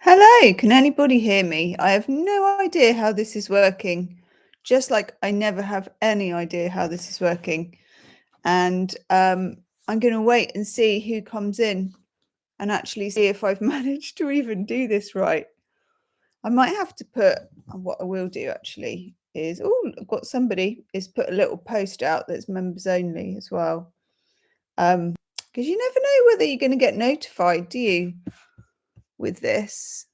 Hello, can anybody hear me? I have no idea how this is working, just like I never have any idea how this is working. And I'm going to wait and see who comes in and actually see if I've managed to even do this right. I might have to put, what I will do actually is, oh, I've got somebody, is put a little post out that's members only as well. Because you never know whether you're going to get notified, do you, with this?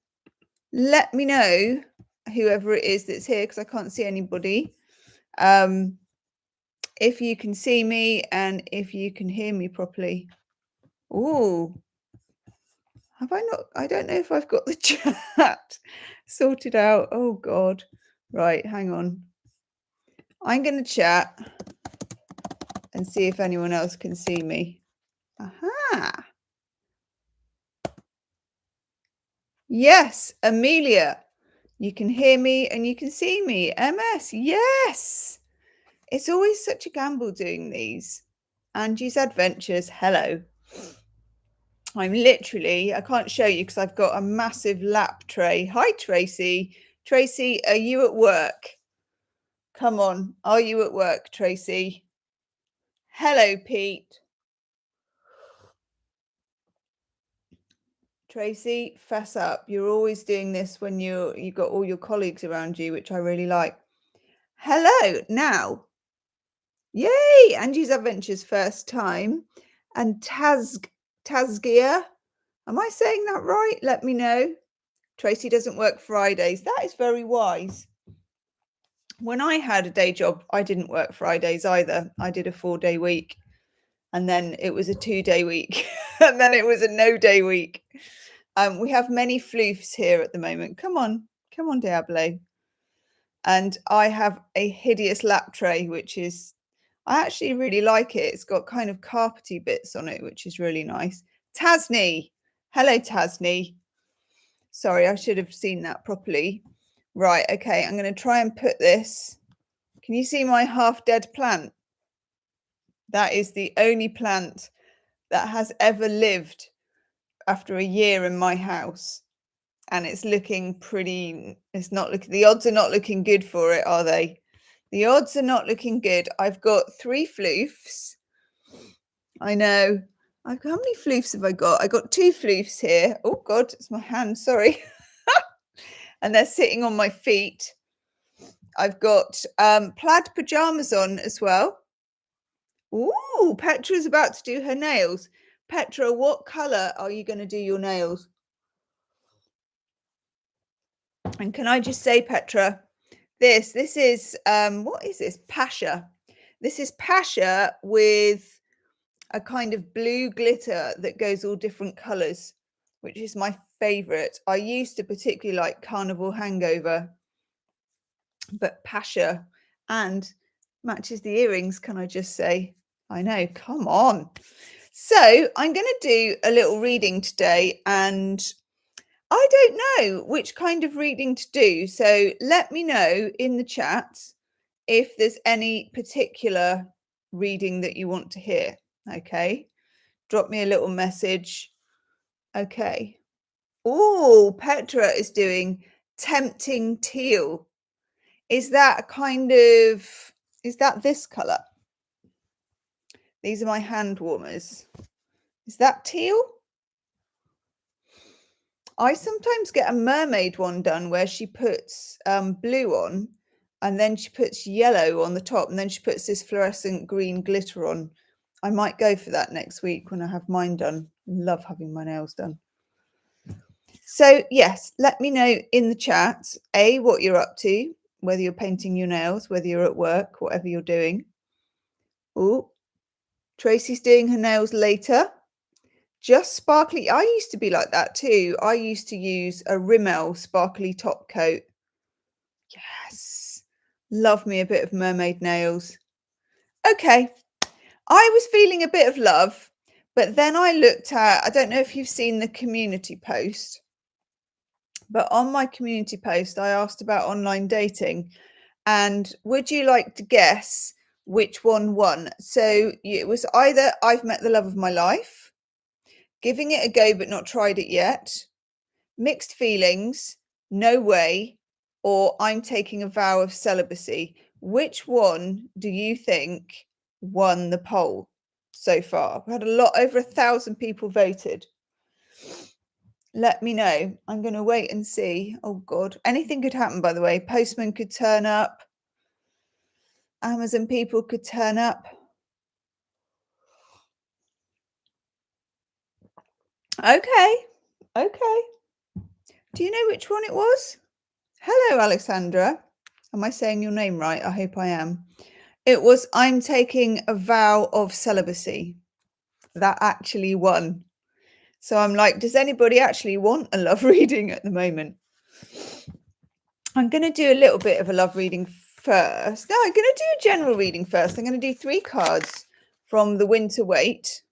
Let me know, whoever it is that's here, because I can't see anybody, if you can see me and if you can hear me properly. Oh, have I not? I don't know if I've got the chat sorted out. Oh, God. Right, hang on. I'm going to chat and see if anyone else can see me. Aha. Yes, Amelia. You can hear me and you can see me. MS, yes. It's always such a gamble doing these. Angie's Adventures, hello. I'm literally, I can't show you because I've got a massive lap tray. Hi, Tracy. Tracy, are you at work? Come on, are you at work, Tracy? Hello, Pete. Tracy, fess up. You're always doing this when you've got all your colleagues around you, which I really like. Hello, now. Yay, Angie's Adventures first time. And Tazgia. Am I saying that right? Let me know. Tracy doesn't work Fridays. That is very wise. When I had a day job, I didn't work Fridays either. I did a 4-day week. And then it was a 2-day week. And then it was a no-day week. We have many floofs here at the moment. Come on, Diablo. And I have a hideous lap tray, which is, I actually really like it. It's got kind of carpety bits on it, which is really nice. Tasney. Hello, Tasney. Sorry, I should have seen that properly. Right, okay, I'm going to try and put this. Can you see my half-dead plant? That is the only plant that has ever lived after a year in my house. And it's looking pretty, it's not looking, the odds are not looking good for it, are they? The odds are not looking good. I've got 3 floofs. I know. How many floofs have I got? I got 2 floofs here. Oh God, it's my hand, sorry. And they're sitting on my feet. I've got plaid pajamas on as well. Ooh, Petra's about to do her nails. Petra, what colour are you going to do your nails? And can I just say, Petra, this is, what is this? Pasha. This is Pasha with a kind of blue glitter that goes all different colours, which is my favourite. I used to particularly like Carnival Hangover, but Pasha, and matches the earrings, can I just say? I know, come on. So I'm going to do a little reading today, and I don't know which kind of reading to do. So let me know in the chat if there's any particular reading that you want to hear. Okay. Drop me a little message. Okay. Oh, Petra is doing Tempting Teal. Is that is that this color? These are my hand warmers. Is that teal? I sometimes get a mermaid one done where she puts blue on and then she puts yellow on the top and then she puts this fluorescent green glitter on. I might go for that next week when I have mine done. I love having my nails done. So yes, let me know in the chat, what you're up to, whether you're painting your nails, whether you're at work, whatever you're doing. Oh, Tracy's doing her nails later. Just sparkly. I used to be like that too. I used to use a Rimmel sparkly top coat. Yes. Love me a bit of mermaid nails. Okay. I was feeling a bit of love, but then I looked at, I don't know if you've seen the community post, but on my community post, I asked about online dating. And would you like to guess which one won? So it was either I've met the love of my life, giving it a go but not tried it yet, mixed feelings, no way, or I'm taking a vow of celibacy. Which one do you think won the poll so far? We had a lot, over 1,000 people voted. Let me know. I'm going to wait and see. Oh, God. Anything could happen, by the way. Postman could turn up. Amazon people could turn up. Okay. Okay. Do you know which one it was? Hello, Alexandra. Am I saying your name right? I hope I am. It was I'm taking a vow of celibacy. That actually won. So I'm like, does anybody actually want a love reading at the moment? I'm going to do a little bit of a love reading first. No, I'm going to do a general reading first. I'm going to do 3 cards from the winter weight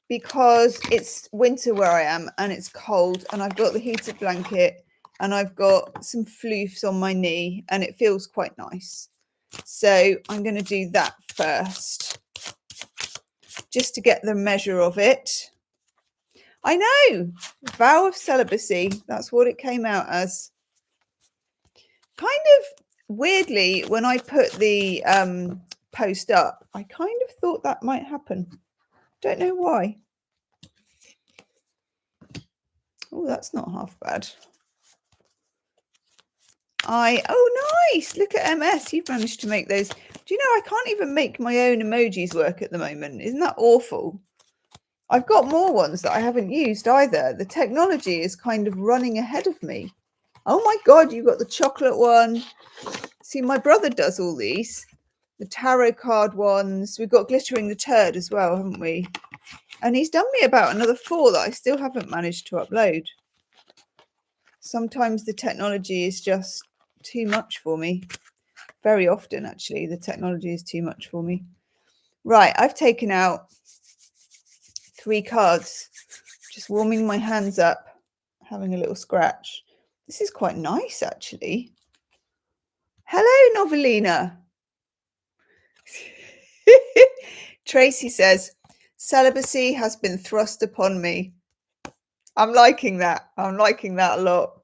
because it's winter where I am and it's cold and I've got the heated blanket and I've got some floofs on my knee and it feels quite nice. So I'm going to do that first just to get the measure of it. I know, vow of celibacy. That's what it came out as. Kind of weirdly, when I put the post up, I kind of thought that might happen. Don't know why. Oh, that's not half bad. Oh, nice. Look at MS. You've managed to make those. Do you know, I can't even make my own emojis work at the moment. Isn't that awful? I've got more ones that I haven't used either. The technology is kind of running ahead of me. Oh my God, you've got the chocolate one. See, my brother does all these. The tarot card ones. We've got Glittering the Turd as well, haven't we? And he's done me about another 4 that I still haven't managed to upload. Sometimes the technology is just too much for me. Very often, actually, the technology is too much for me. Right, I've taken out 3 cards. Just warming my hands up, having a little scratch. This is quite nice, actually. Hello, Novelina. Tracy says, celibacy has been thrust upon me. I'm liking that. I'm liking that a lot.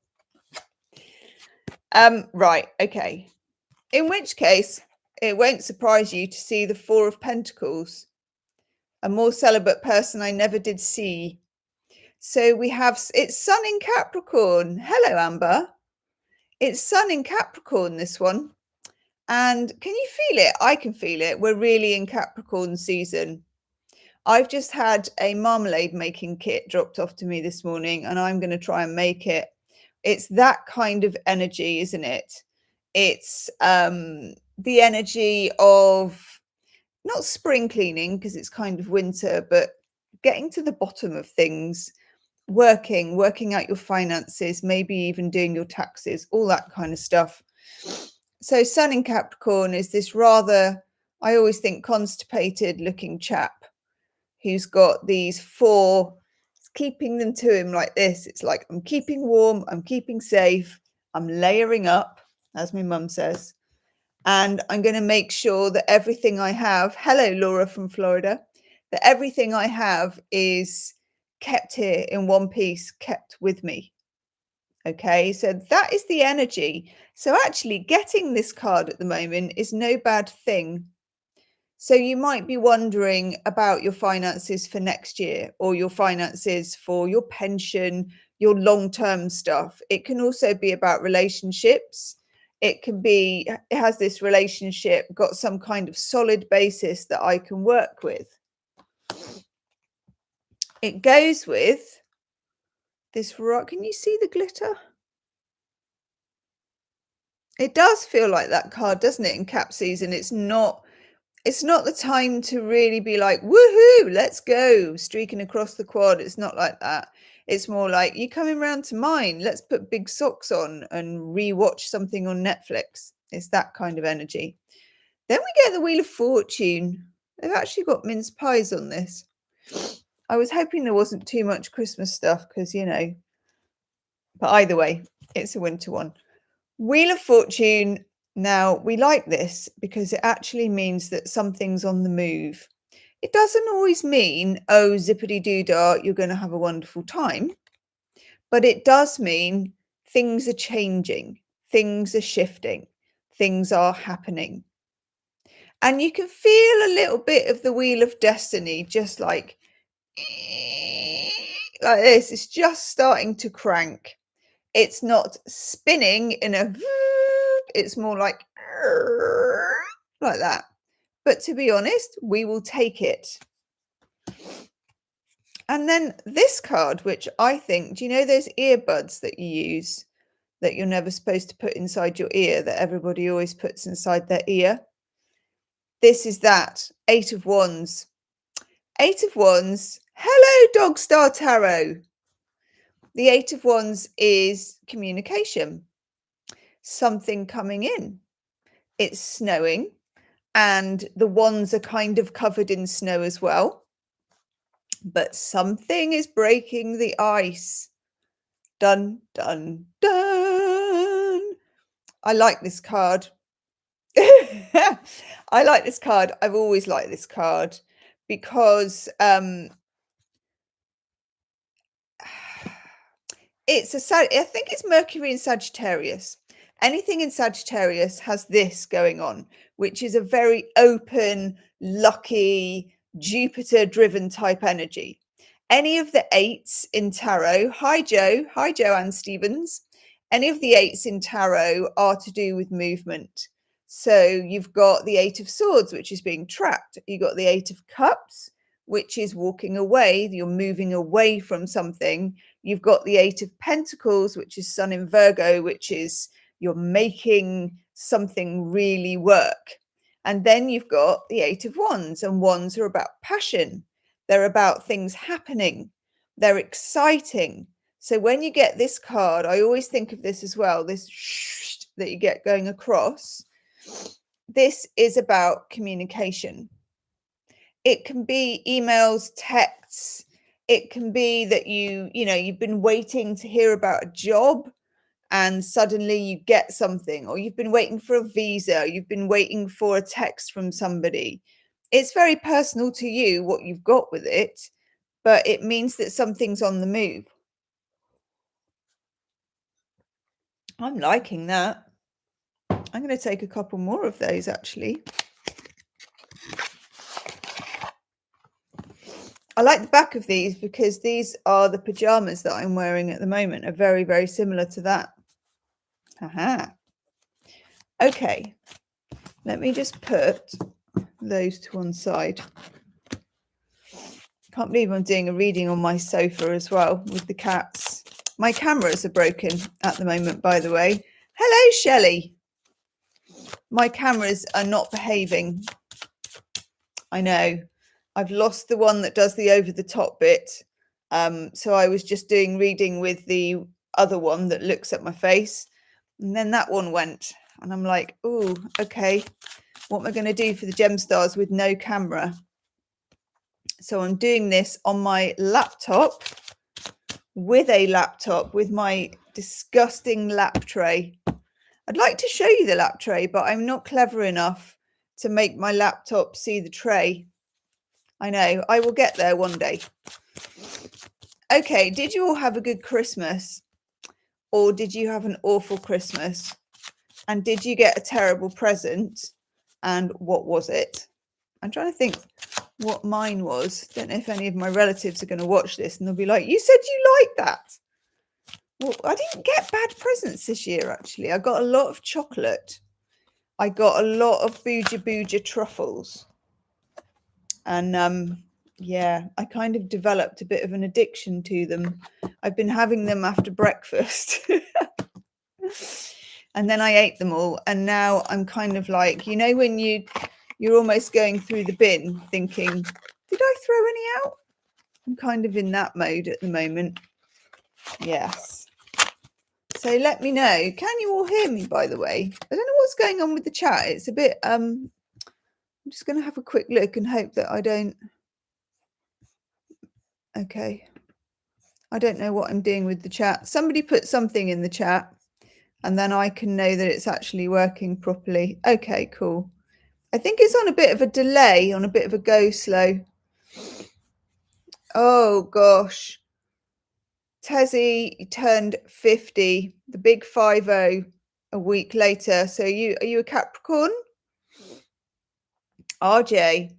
Right, okay. In which case, it won't surprise you to see the 4 of Pentacles. A more celibate person I never did see. So we have, it's Sun in Capricorn. Hello, Amber. It's Sun in Capricorn, this one. And can you feel it? I can feel it. We're really in Capricorn season. I've just had a marmalade making kit dropped off to me this morning and I'm going to try and make it. It's that kind of energy, isn't it? It's the energy of not spring cleaning because it's kind of winter, but getting to the bottom of things, working out your finances, maybe even doing your taxes, all that kind of stuff. So Sun in Capricorn is this rather, I always think, constipated looking chap who's got these 4, keeping them to him like this. It's like, I'm keeping warm, I'm keeping safe, I'm layering up, as my mum says. And I'm going to make sure that everything I have, hello, Laura from Florida, that everything I have is kept here in one piece, kept with me. Okay, so that is the energy. So actually getting this card at the moment is no bad thing. So you might be wondering about your finances for next year or your finances for your pension, your long-term stuff. It can also be about relationships. It can be, has this relationship got some kind of solid basis that I can work with? It goes with this rock. Can you see the glitter? It does feel like that card, doesn't it, in cap season? It's not the time to really be like, woohoo, let's go, streaking across the quad. It's not like that. It's more like, you coming round to mine? Let's put big socks on and rewatch something on Netflix. It's that kind of energy. Then we get the Wheel of Fortune. They've actually got mince pies on this. I was hoping there wasn't too much Christmas stuff because, you know, but either way, it's a winter one. Wheel of Fortune. Now, we like this because it actually means that something's on the move. It doesn't always mean, oh, zippity-doo-dah, you're going to have a wonderful time. but it does mean things are changing, things are shifting, things are happening. And you can feel a little bit of the wheel of destiny, just like this. It's just starting to crank. It's not spinning in a, it's more like that. But to be honest, we will take it. And then this card, which I think, do you know those earbuds that you use that you're never supposed to put inside your ear, that everybody always puts inside their ear? This is that. 8 of Wands. 8 of Wands. Hello, Dog Star Tarot. The 8 of Wands is communication. Something coming in. It's snowing, and the wands are kind of covered in snow as well. But something is breaking the ice. Dun, dun, dun. I like this card. I like this card. I've always liked this card because I think it's Mercury in Sagittarius. Anything in Sagittarius has this going on, which is a very open, lucky, Jupiter-driven type energy. Any of the 8s in tarot, hi Joanne Stevens. Any of the 8s in tarot are to do with movement. So you've got the 8 of Swords, which is being trapped. You've got the 8 of Cups, which is walking away. You're moving away from something. You've got the 8 of Pentacles, which is Sun in Virgo, which is you're making something really work. And then you've got the 8 of Wands, and Wands are about passion. They're about things happening. They're exciting. So when you get this card, I always think of this as well, this that you get going across. This is about communication. It can be emails, texts. It can be that you've been waiting to hear about a job and suddenly you get something, or you've been waiting for a visa, you've been waiting for a text from somebody. It's very personal to you what you've got with it, but it means that something's on the move. I'm liking that. I'm going to take a couple more of those actually. I like the back of these because these are the pajamas that I'm wearing at the moment, are very, very similar to that. Aha. Okay, let me just put those to one side. Can't believe I'm doing a reading on my sofa as well with the cats. My cameras are broken at the moment, by the way. Hello, Shelley. My cameras are not behaving. I know. I've lost the one that does the over-the-top bit. So I was just doing reading with the other one that looks at my face. And then that one went. And I'm like, oh, okay. What am I going to do for the gem stars with no camera? So I'm doing this on my laptop with my disgusting lap tray. I'd like to show you the lap tray, but I'm not clever enough to make my laptop see the tray. I know, I will get there one day. Okay, did you all have a good Christmas? Or did you have an awful Christmas? And did you get a terrible present? And what was it? I'm trying to think what mine was. Don't know if any of my relatives are going to watch this and they'll be like, you said you like that. Well, I didn't get bad presents this year, actually. I got a lot of chocolate. I got a lot of Booja Booja truffles. And yeah, I kind of developed a bit of an addiction to them. I've been having them after breakfast. And then I ate them all. And now I'm kind of like, you know, when you're almost going through the bin thinking, did I throw any out? I'm kind of in that mode at the moment. Yes. So let me know. Can you all hear me, by the way? I don't know what's going on with the chat. It's a bit, I'm just going to have a quick look and hope that I don't. Okay. I don't know what I'm doing with the chat. Somebody put something in the chat and then I can know that it's actually working properly. Okay, cool. I think it's on a bit of a delay, on a bit of a go slow. Oh, gosh. Tezzy turned 50, the big 50 a week later. So are you a Capricorn? RJ,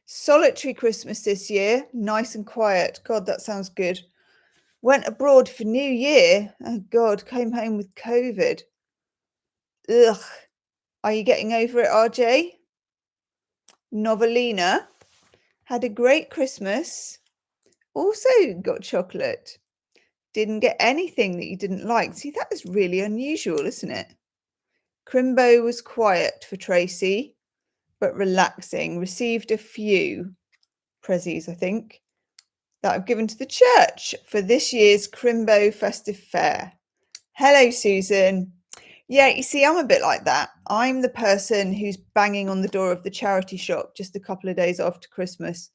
solitary Christmas this year, nice and quiet. God, that sounds good. Went abroad for New Year. Oh God, came home with COVID. Ugh. Are you getting over it, RJ? Novelina had a great Christmas. Also got chocolate. Didn't get anything that you didn't like. See, that is really unusual, isn't it? Crimbo was quiet for Tracy, but relaxing. Received a few prezzies, I think, that I've given to the church for this year's Crimbo Festive Fair. Hello, Susan. Yeah, you see, I'm a bit like that. I'm the person who's banging on the door of the charity shop just a couple of days after Christmas.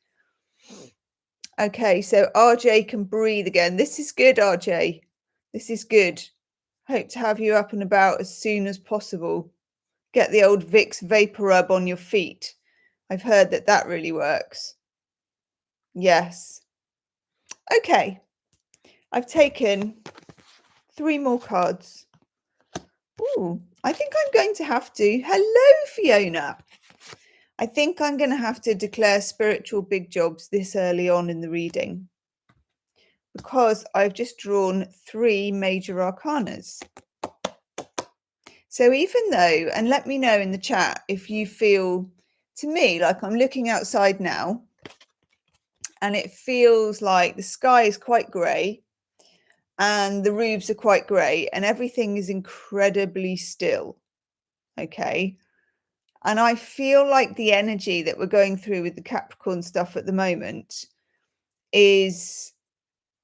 Okay, so RJ can breathe again. This is good, RJ. This is good. Hope to have you up and about as soon as possible. Get the old Vicks Vapor Rub on your feet. I've heard that that really works. Yes. Okay. I've taken 3 more cards. Ooh, I think I'm going to have to. Hello, Fiona. I think I'm going to have to declare spiritual big jobs this early on in the reading because I've just drawn 3 major arcanas. So even though, and let me know in the chat if you feel, to me, like I'm looking outside now and it feels like the sky is quite grey and the roofs are quite grey and everything is incredibly still. Okay. And I feel like the energy that we're going through with the Capricorn stuff at the moment is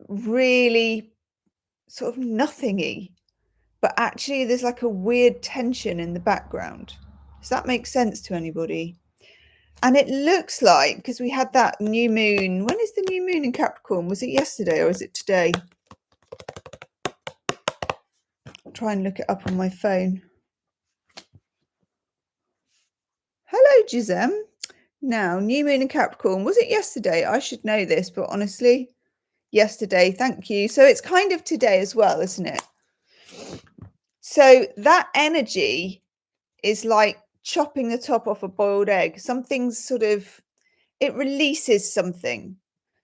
really sort of nothingy, but actually there's like a weird tension in the background. Does that make sense to anybody? And it looks like, because we had that new moon, when is the new moon in Capricorn? Was it yesterday or is it today? I'll try and look it up on my phone. Hello, Gisem. Now, new moon in Capricorn, was it yesterday? I should know this, but honestly, yesterday, thank you. So it's kind of today as well, isn't it? So that energy is like chopping the top off a boiled egg. Something's sort of, it releases something.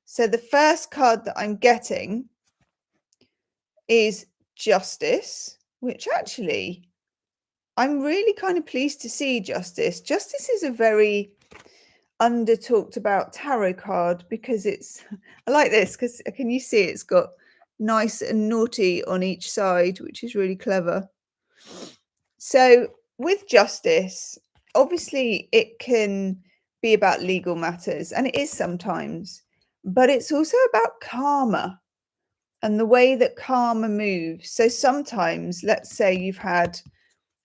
So the first card that I'm getting is Justice, which actually I'm really kind of pleased to see Justice. Justice is a very under talked about tarot card because it's, I like this because can you see it's got nice and naughty on each side, which is really clever. So with Justice, obviously it can be about legal matters, and it is sometimes, but it's also about karma and the way that karma moves. So sometimes, let's say you've had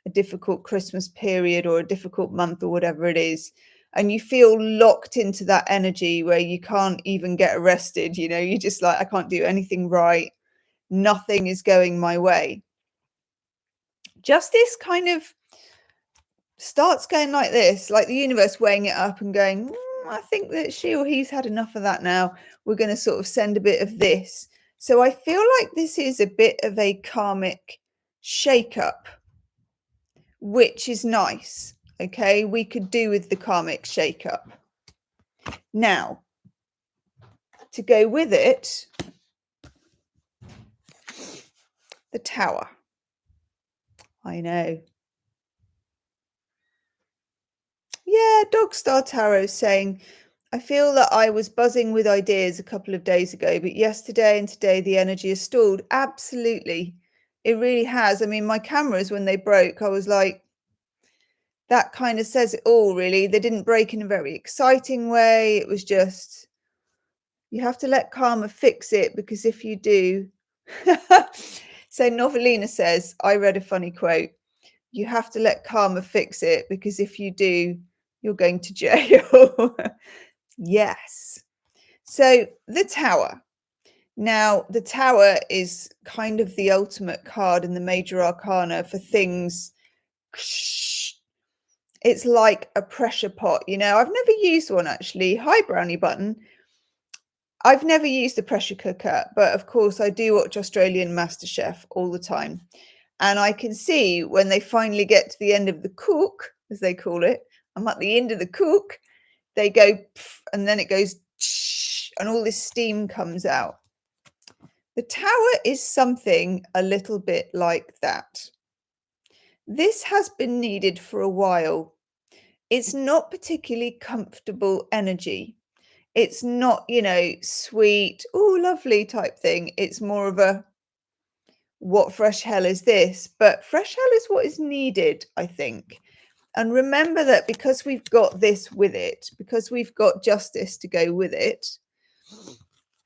a difficult Christmas period or a difficult month or whatever it is, and you feel locked into that energy where you can't even get arrested, you know, you're just like, I can't do anything right. Nothing is going my way. Justice kind of starts going like this, like the universe weighing it up and going, I think that she or he's had enough of that now. We're going to sort of send a bit of this. So I feel like this is a bit of a karmic shake-up, which is nice. Okay, we could do with the karmic shake-up. Now, to go with it, the Tower. I know. Yeah, Dogstar Tarot saying, I feel that I was buzzing with ideas a couple of days ago, but yesterday and today the energy has stalled. Absolutely. It really has. I mean, my cameras, when they broke, I was like, that kind of says it all, really. They didn't break in a very exciting way. It was just, you have to let karma fix it, because if you do. So Novelina says, I read a funny quote. You have to let karma fix it, because if you do, you're going to jail. Yes. So the Tower. Now, the Tower is kind of the ultimate card in the major arcana for things. It's like a pressure pot, you know. I've never used one actually. Hi, Brownie Button. I've never used the pressure cooker, but of course I do watch Australian MasterChef all the time. And I can see when they finally get to the end of the cook, as they call it, I'm at the end of the cook, they go pff, and then it goes tsh, and all this steam comes out. The tower is something a little bit like that. This has been needed for a while. It's not particularly comfortable energy. It's not, sweet, oh, lovely type thing. It's more of a, what fresh hell is this? But fresh hell is what is needed, I think. And remember that because we've got this with it, because we've got justice to go with it,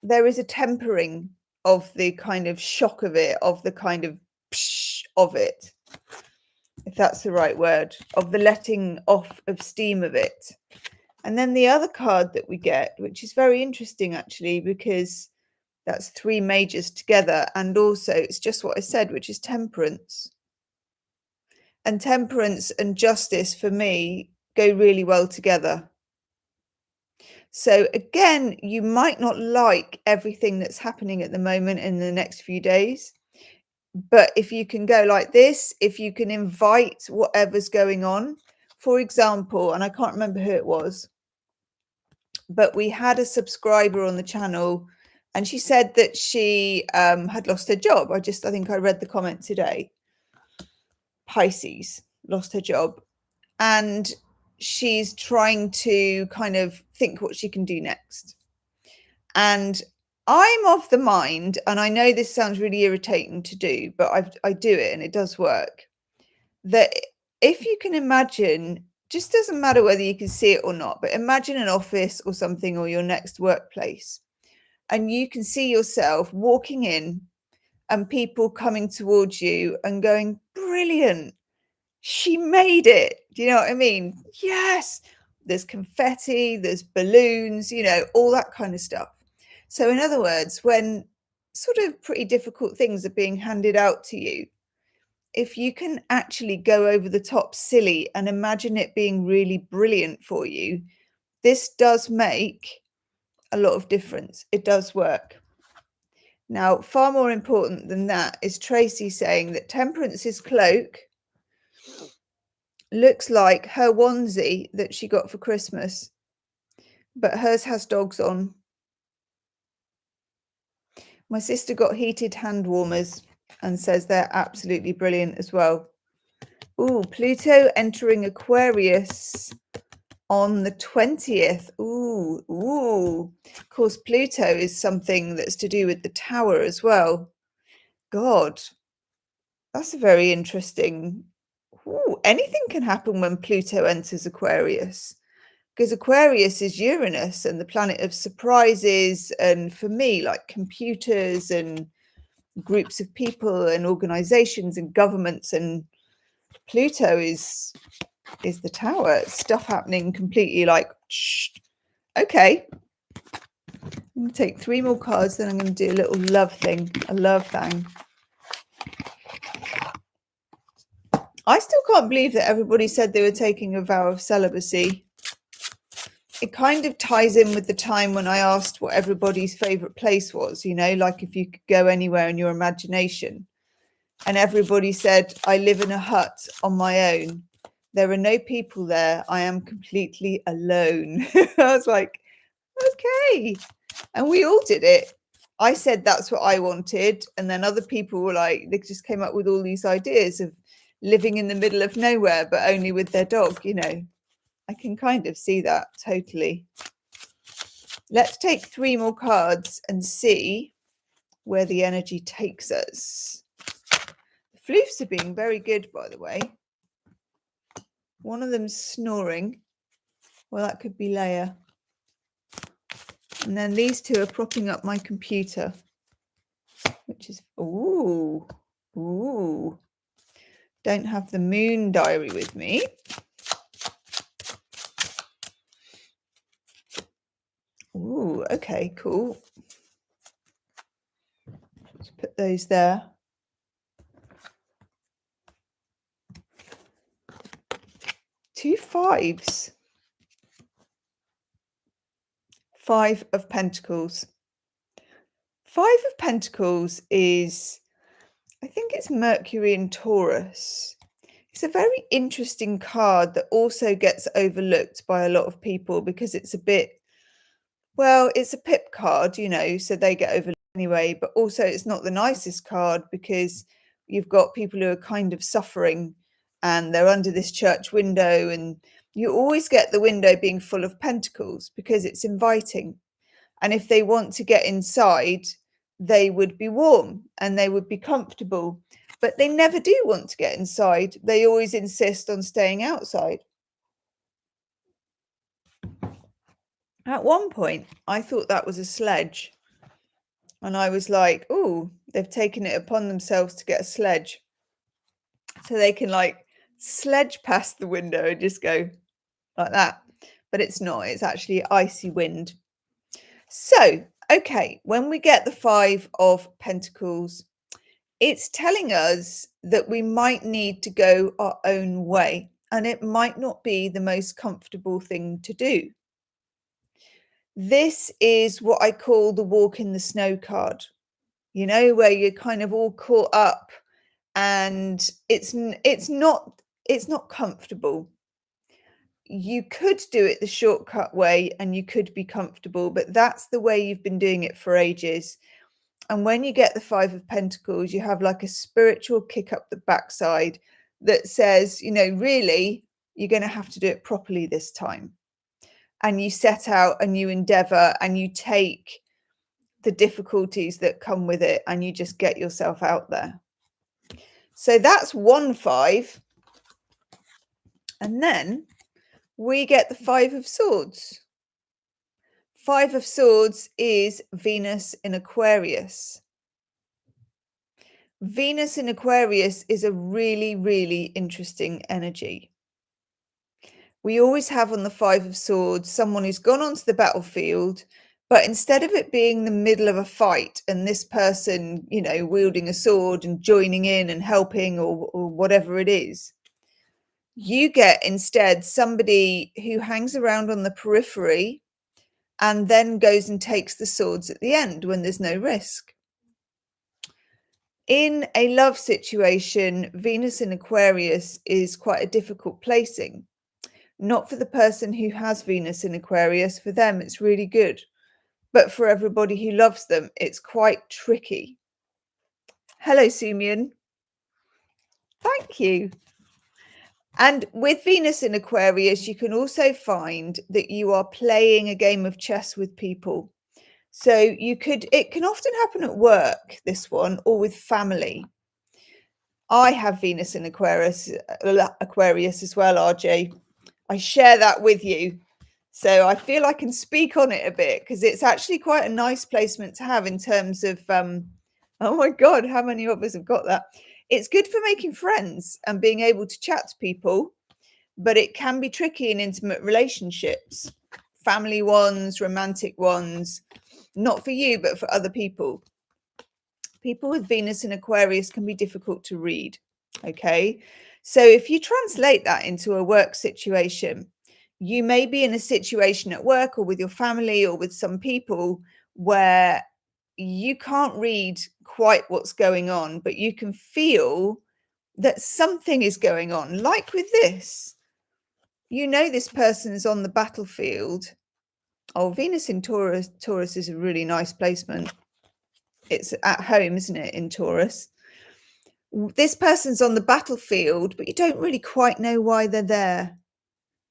there is a tempering of the kind of shock of it, of the kind of psh of it, if that's the right word, of the letting off of steam of it. And then the other card that we get, which is very interesting actually, because that's three majors together. And also it's just what I said, which is temperance. And temperance and justice for me go really well together. So again, you might not like everything that's happening at the moment in the next few days. But if you can go like this, if you can invite whatever's going on, for example, and I can't remember who it was, but we had a subscriber on the channel and she said that she had lost her job. I think I read the comment today. Pisces lost her job and she's trying to kind of think what she can do next. And I'm of the mind, and I know this sounds really irritating to do, but I do it and it does work, that if you can imagine, just doesn't matter whether you can see it or not, but imagine an office or something or your next workplace, and you can see yourself walking in and people coming towards you and going, brilliant, she made it. Do you know what I mean? Yes. There's confetti, there's balloons, all that kind of stuff. So in other words, when sort of pretty difficult things are being handed out to you, if you can actually go over the top silly and imagine it being really brilliant for you, this does make a lot of difference. It does work. Now, far more important than that is Tracy saying that Temperance's cloak looks like her onesie that she got for Christmas, but hers has dogs on. My sister got heated hand warmers and says they're absolutely brilliant as well. Ooh, Pluto entering Aquarius on the 20th. Ooh. Of course, Pluto is something that's to do with the tower as well. God, that's a very interesting. Ooh, anything can happen when Pluto enters Aquarius, because Aquarius is Uranus and the planet of surprises, and for me, like computers and groups of people and organizations and governments, and Pluto is the tower. Stuff happening completely like, shh. Okay, I'm going to take 3 more cards, then I'm going to do a little love thing, a love thing. I still can't believe that everybody said they were taking a vow of celibacy. It kind of ties in with the time when I asked what everybody's favorite place was, like if you could go anywhere in your imagination. And everybody said, I live in a hut on my own. There are no people there. I am completely alone. I was like, okay. And we all did it. I said that's what I wanted. And then other people were like, they just came up with all these ideas of living in the middle of nowhere, but only with their dog, I can kind of see that totally. Let's take 3 more cards and see where the energy takes us. The floofs are being very good, by the way. One of them's snoring. Well, that could be Leia. And then these two are propping up my computer, which is, ooh. Don't have the moon diary with me. Ooh, okay, cool. Let's put those there. 2 5s. 5 of Pentacles. Five of Pentacles is, I think it's Mercury in Taurus. It's a very interesting card that also gets overlooked by a lot of people because it's a bit, well, it's a pip card, you know, so they get overlooked anyway, but also it's not the nicest card because you've got people who are kind of suffering and they're under this church window, and you always get the window being full of pentacles because it's inviting. And if they want to get inside, they would be warm and they would be comfortable, but they never do want to get inside. They always insist on staying outside. At one point, I thought that was a sledge. And I was like, oh, they've taken it upon themselves to get a sledge. So they can like sledge past the window and just go like that. But it's not, it's actually icy wind. So, okay, when we get the Five of Pentacles, it's telling us that we might need to go our own way. And it might not be the most comfortable thing to do. This is what I call the walk in the snow card, you know, where you're kind of all caught up and it's not comfortable. You could do it the shortcut way and you could be comfortable, but that's the way you've been doing it for ages. And when you get the Five of Pentacles, you have like a spiritual kick up the backside that says, you know, really, you're going to have to do it properly this time. And you set out and you endeavor and you take the difficulties that come with it and you just get yourself out there. So that's one five. And then we get the Five of Swords. Five of Swords is Venus in Aquarius. Venus in Aquarius is a really, really interesting energy. We always have on the Five of Swords someone who's gone onto the battlefield, but instead of it being the middle of a fight and this person, you know, wielding a sword and joining in and helping or whatever it is, you get instead somebody who hangs around on the periphery and then goes and takes the swords at the end when there's no risk. In a love situation, Venus in Aquarius is quite a difficult placing. Not for the person who has Venus in Aquarius. For them, it's really good. But for everybody who loves them, it's quite tricky. Hello, Sumian. Thank you. And with Venus in Aquarius, you can also find that you are playing a game of chess with people. So it can often happen at work, this one, or with family. I have Venus in Aquarius as well, RJ. I share that with you. So I feel I can speak on it a bit because it's actually quite a nice placement to have in terms of, oh my God, how many of us have got that? It's good for making friends and being able to chat to people, but it can be tricky in intimate relationships, family ones, romantic ones, not for you, but for other people. People with Venus in Aquarius can be difficult to read, okay? So if you translate that into a work situation, you may be in a situation at work or with your family or with some people where you can't read quite what's going on, but you can feel that something is going on. Like with this, you know, this person's on the battlefield. Oh, Venus in Taurus is a really nice placement. It's at home, isn't it, in Taurus? This person's on the battlefield, but you don't really quite know why they're there.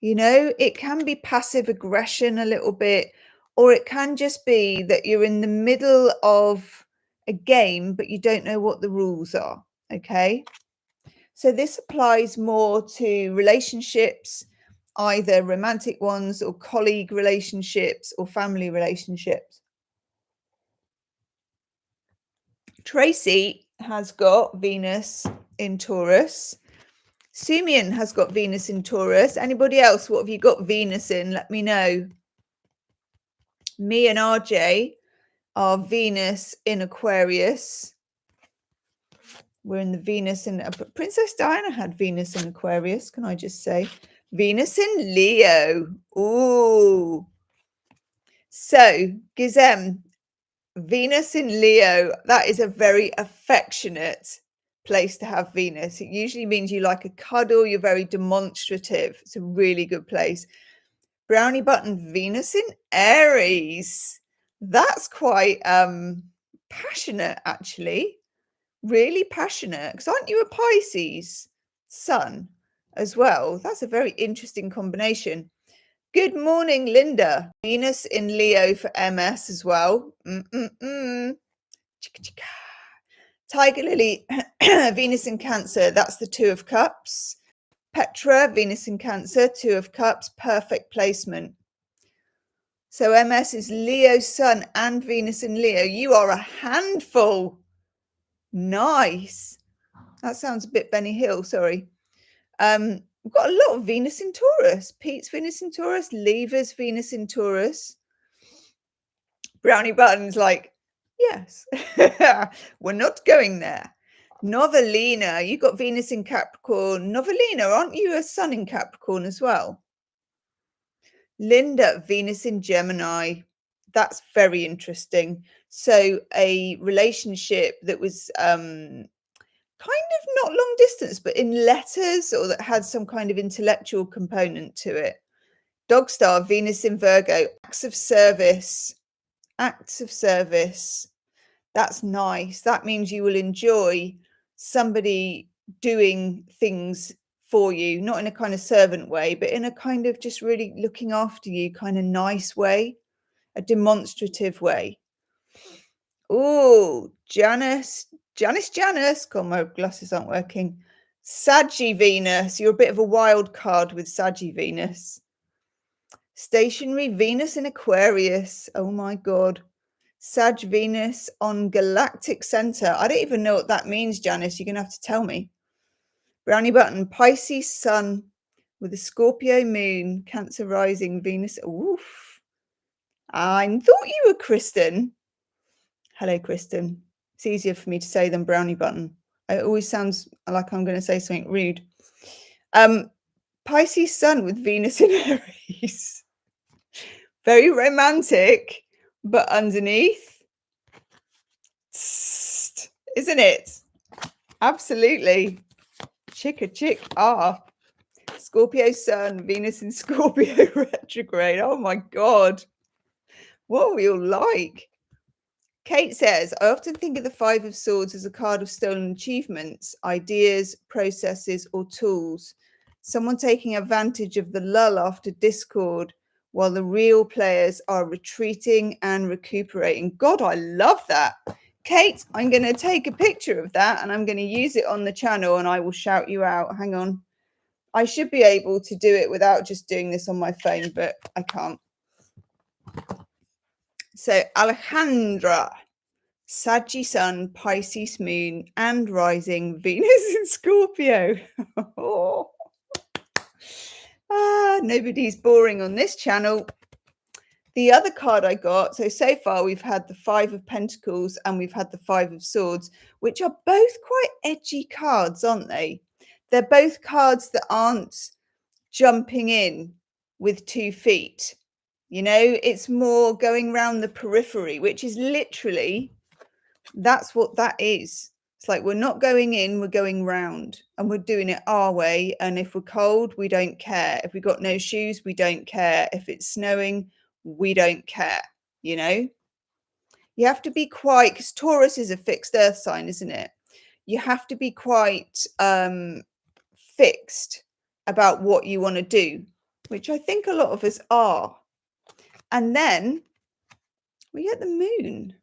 You know, it can be passive aggression a little bit, or it can just be that you're in the middle of a game, but you don't know what the rules are. Okay. So this applies more to relationships, either romantic ones or colleague relationships or family relationships. Tracy has got Venus in Taurus. Sumian has got Venus in Taurus. Anybody else? What have you got Venus in? Let me know. Me and RJ are Venus in Aquarius. We're in the Venus in... Princess Diana had Venus in Aquarius, can I just say? Venus in Leo. Ooh. So, Gizem, Venus in Leo, that is a very affectionate place to have Venus. It usually means you like a cuddle, you're very demonstrative. It's a really good place. Brownie button, Venus in Aries. That's quite passionate, actually. Really passionate. Because aren't you a Pisces sun as well? That's a very interesting combination. Good morning, Linda. Venus in Leo for MS as well. Chicka chicka. Tiger Lily, Venus in Cancer. That's the Two of Cups. Petra, Venus in Cancer, Two of Cups. Perfect placement. So MS is Leo Sun and Venus in Leo. You are a handful. Nice. That sounds a bit Benny Hill, sorry. We've got a lot of Venus in Taurus. Pete's Venus in Taurus, Lever's Venus in Taurus. Brownie Button's like, yes, we're not going there. Novelina, you got Venus in Capricorn. Novelina, aren't you a sun in Capricorn as well? Linda, Venus in Gemini. That's very interesting. So a relationship that was kind of not long distance, but in letters, or that had some kind of intellectual component to it. Dogstar, Venus in Virgo. Acts of service. Acts of service. That's nice. That means you will enjoy somebody doing things for you, not in a kind of servant way, but in a kind of just really looking after you kind of nice way, a demonstrative way. Oh, Janice. God, my glasses aren't working. Saggy Venus. You're a bit of a wild card with Saggy Venus. Stationary Venus in Aquarius. Oh my God. Sag Venus on galactic center. I don't even know what that means, Janice. You're going to have to tell me. Brownie button. Pisces sun with a Scorpio moon. Cancer rising. Venus. Oof. I thought you were Kristen. Hello, Kristen. It's easier for me to say than brownie button. It always sounds like I'm going to say something rude. Pisces sun with Venus in Aries. Very romantic, but underneath, isn't it? Absolutely. Chick. Scorpio sun, Venus in Scorpio retrograde. Oh my God. What are we all like? Kate says, I often think of the Five of Swords as a card of stolen achievements, ideas, processes, or tools. Someone taking advantage of the lull after discord while the real players are retreating and recuperating. God, I love that. Kate, I'm going to take a picture of that and I'm going to use it on the channel and I will shout you out. Hang on. I should be able to do it without just doing this on my phone, but I can't. So Alejandra, Saggy sun, Pisces moon, and rising Venus in Scorpio. Nobody's boring on this channel. The other card I got, so far we've had the Five of Pentacles and we've had the Five of Swords, which are both quite edgy cards, aren't they? They're both cards that aren't jumping in with 2 feet. You know, it's more going around the periphery, which is literally, that's what that is. It's like we're not going in, we're going round and we're doing it our way. And if we're cold, we don't care. If we've got no shoes, we don't care. If it's snowing, we don't care. You know, you have to be quite, because Taurus is a fixed earth sign, isn't it? You have to be quite fixed about what you want to do, which I think a lot of us are. And then we get the moon.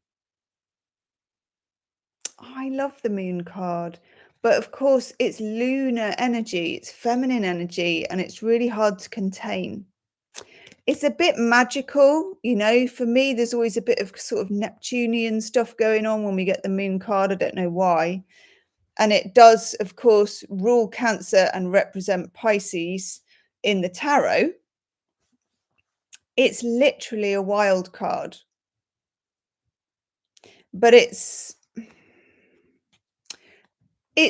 I love the moon card, but of course it's lunar energy, it's feminine energy, and it's really hard to contain. It's a bit magical, you know. For me, there's always a bit of sort of Neptunian stuff going on when we get the moon card. I don't know why. And it does, of course, rule Cancer and represent Pisces in the tarot. It's literally a wild card, but it's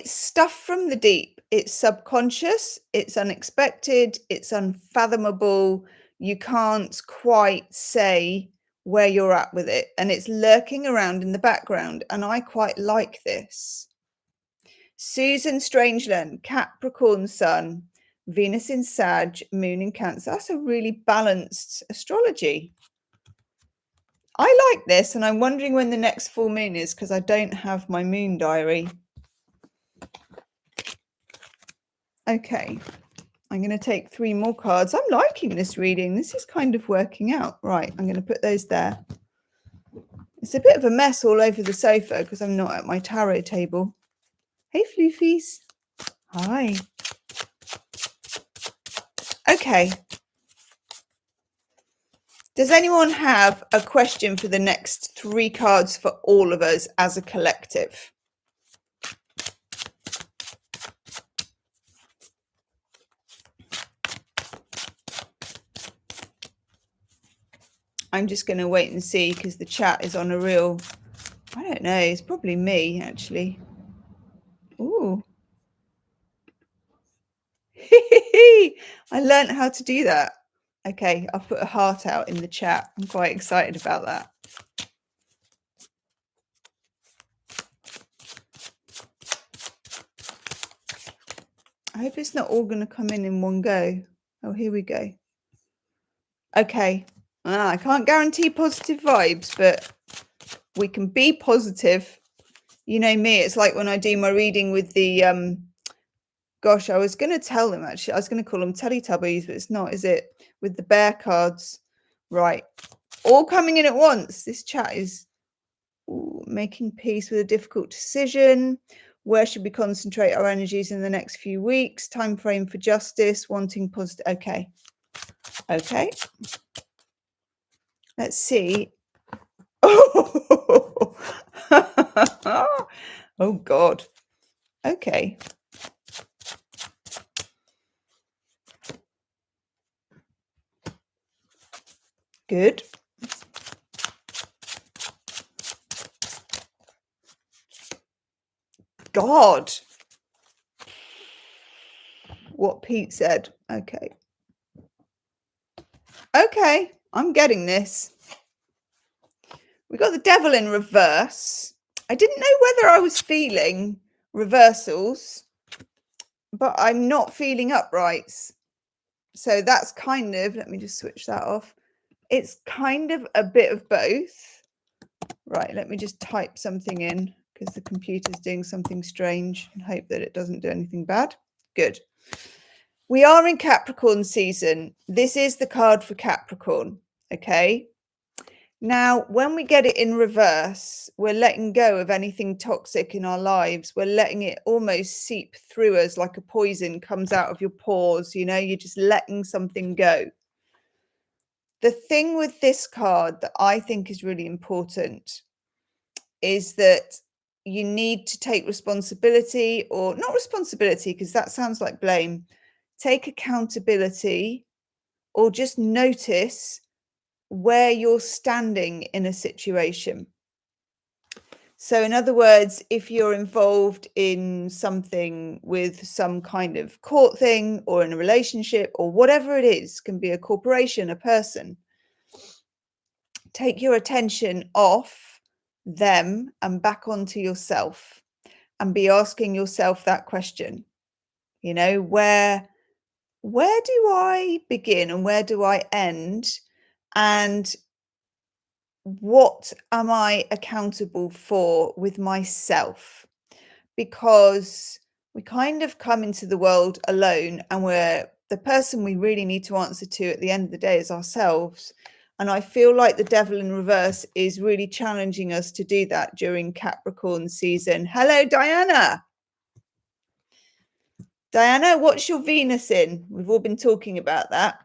stuff from the deep. It's subconscious, it's unexpected, it's unfathomable. You can't quite say where you're at with it, and it's lurking around in the background, and I quite like this. Susan Strangeland, Capricorn Sun, Venus in Sag, Moon in Cancer. That's a really balanced astrology. I like this, and I'm wondering when the next full moon is because I don't have my moon diary. Okay, I'm going to take 3 more cards. I'm liking this reading. This is kind of working out. Right, I'm going to put those there. It's a bit of a mess all over the sofa because I'm not at my tarot table. Hey, Floofies. Hi. Okay. Does anyone have a question for the next 3 cards for all of us as a collective? I'm just going to wait and see because the chat is on a real, I don't know, it's probably me actually. Ooh. I learned how to do that. Okay, I'll put a heart out in the chat. I'm quite excited about that. I hope it's not all going to come in one go. Oh, here we go. Okay. I can't guarantee positive vibes, but we can be positive. You know me, it's like when I do my reading with the, gosh, I was going to tell them actually, I was going to call them Teletubbies, but it's not, is it? With the bear cards. Right. All coming in at once. This chat is making peace with a difficult decision. Where should we concentrate our energies in the next few weeks? Time frame for justice, wanting positive. Okay. Okay. Let's see. Oh, oh God. Okay. Good. God. What Pete said. Okay. Okay. I'm getting this. We got the devil in reverse. I didn't know whether I was feeling reversals, but I'm not feeling uprights. So that's kind of, let me just switch that off. It's kind of a bit of both. Right, let me just type something in because the computer's doing something strange and hope that it doesn't do anything bad. Good. We are in Capricorn season. This is the card for Capricorn, okay? Now, when we get it in reverse, we're letting go of anything toxic in our lives. We're letting it almost seep through us like a poison comes out of your pores. You know, you're just letting something go. The thing with this card that I think is really important is that you need to take responsibility, or not responsibility, because that sounds like blame. Take accountability, or just notice where you're standing in a situation. So in other words, if you're involved in something with some kind of court thing or in a relationship or whatever it is, can be a corporation, a person, take your attention off them and back onto yourself and be asking yourself that question. You know, where do I begin and where do I end? And what am I accountable for with myself? Because we kind of come into the world alone, and the person we really need to answer to at the end of the day is ourselves. And I feel like the devil in reverse is really challenging us to do that during Capricorn season. Hello, Diana. Diana, what's your Venus in? We've all been talking about that.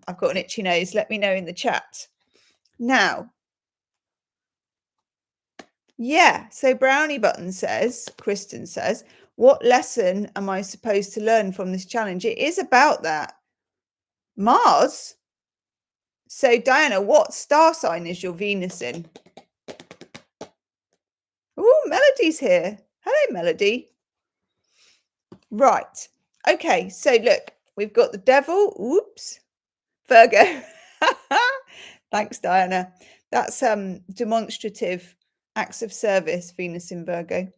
I've got an itchy nose. Let me know in the chat. Now, yeah, so Brownie Button says, Kristen says, what lesson am I supposed to learn from this challenge? It is about that. Mars? So Diana, what star sign is your Venus in? Oh, Melody's here. Hello, Melody. Right. Okay, so look, we've got the devil. Oops. Virgo. Thanks, Diana. That's demonstrative acts of service, Venus in Virgo.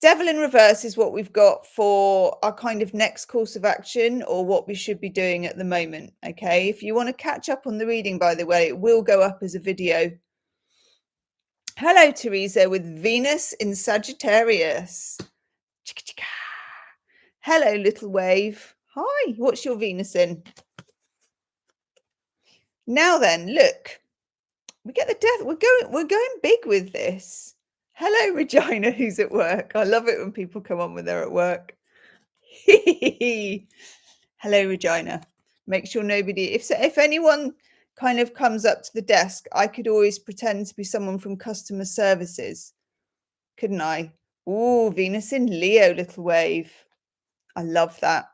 Devil in reverse is what we've got for our kind of next course of action or what we should be doing at the moment. Okay, if you want to catch up on the reading, by the way, it will go up as a video. Hello, Teresa, with Venus in Sagittarius. Hello, little wave. Hi, what's your Venus in? Now then, look, we get the death. We're going big with this. Hello, Regina, who's at work. I love it when people come on when they're at work. Hello, Regina. Make sure nobody, if anyone kind of comes up to the desk, I could always pretend to be someone from customer services, couldn't I? Ooh, Venus in Leo, little wave. I love that.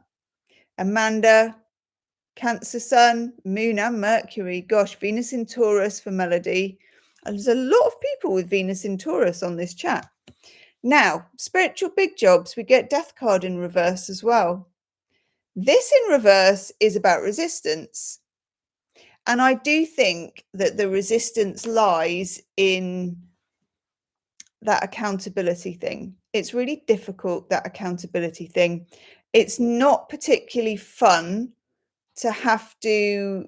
Amanda, Cancer Sun, Moon and Mercury. Gosh, Venus in Taurus for Melody. There's a lot of people with Venus in Taurus on this chat. Now, spiritual big jobs, we get Death card in reverse as well. This in reverse is about resistance. And I do think that the resistance lies in that accountability thing. It's really difficult, that accountability thing. It's not particularly fun to have to,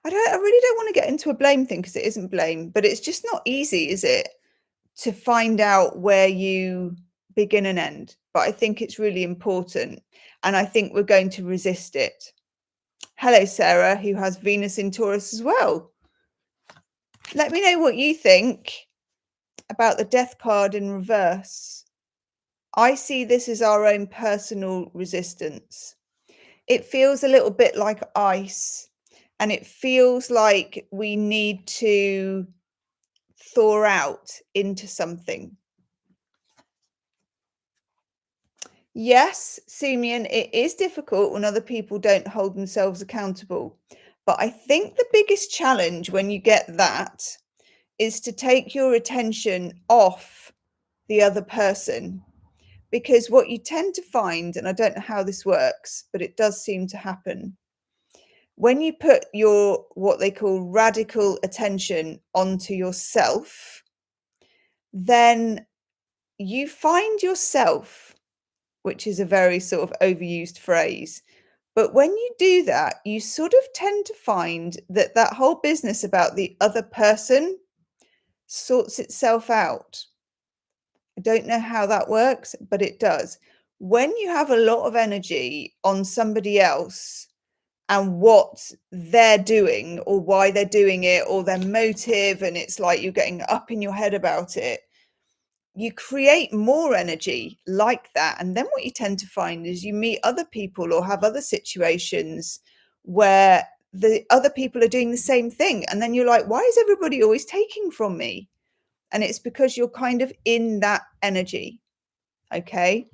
I really don't want to get into a blame thing because it isn't blame, but it's just not easy, is it, to find out where you begin and end. But I think it's really important, and I think we're going to resist it. Hello, Sarah, who has Venus in Taurus as well. Let me know what you think about the Death card in reverse. I see this as our own personal resistance. It feels a little bit like ice, and it feels like we need to thaw out into something. Yes, Simeon, it is difficult when other people don't hold themselves accountable. But I think the biggest challenge when you get that is to take your attention off the other person. Because what you tend to find, and I don't know how this works, but it does seem to happen, when you put your what they call radical attention onto yourself, then you find yourself, which is a very sort of overused phrase. But when you do that, you sort of tend to find that that whole business about the other person sorts itself out. I don't know how that works, but it does. When you have a lot of energy on somebody else and what they're doing or why they're doing it or their motive, and it's like you're getting up in your head about it, you create more energy like that. And then what you tend to find is you meet other people or have other situations where the other people are doing the same thing. And then you're like, why is everybody always taking from me? And it's because you're kind of in that energy. Okay.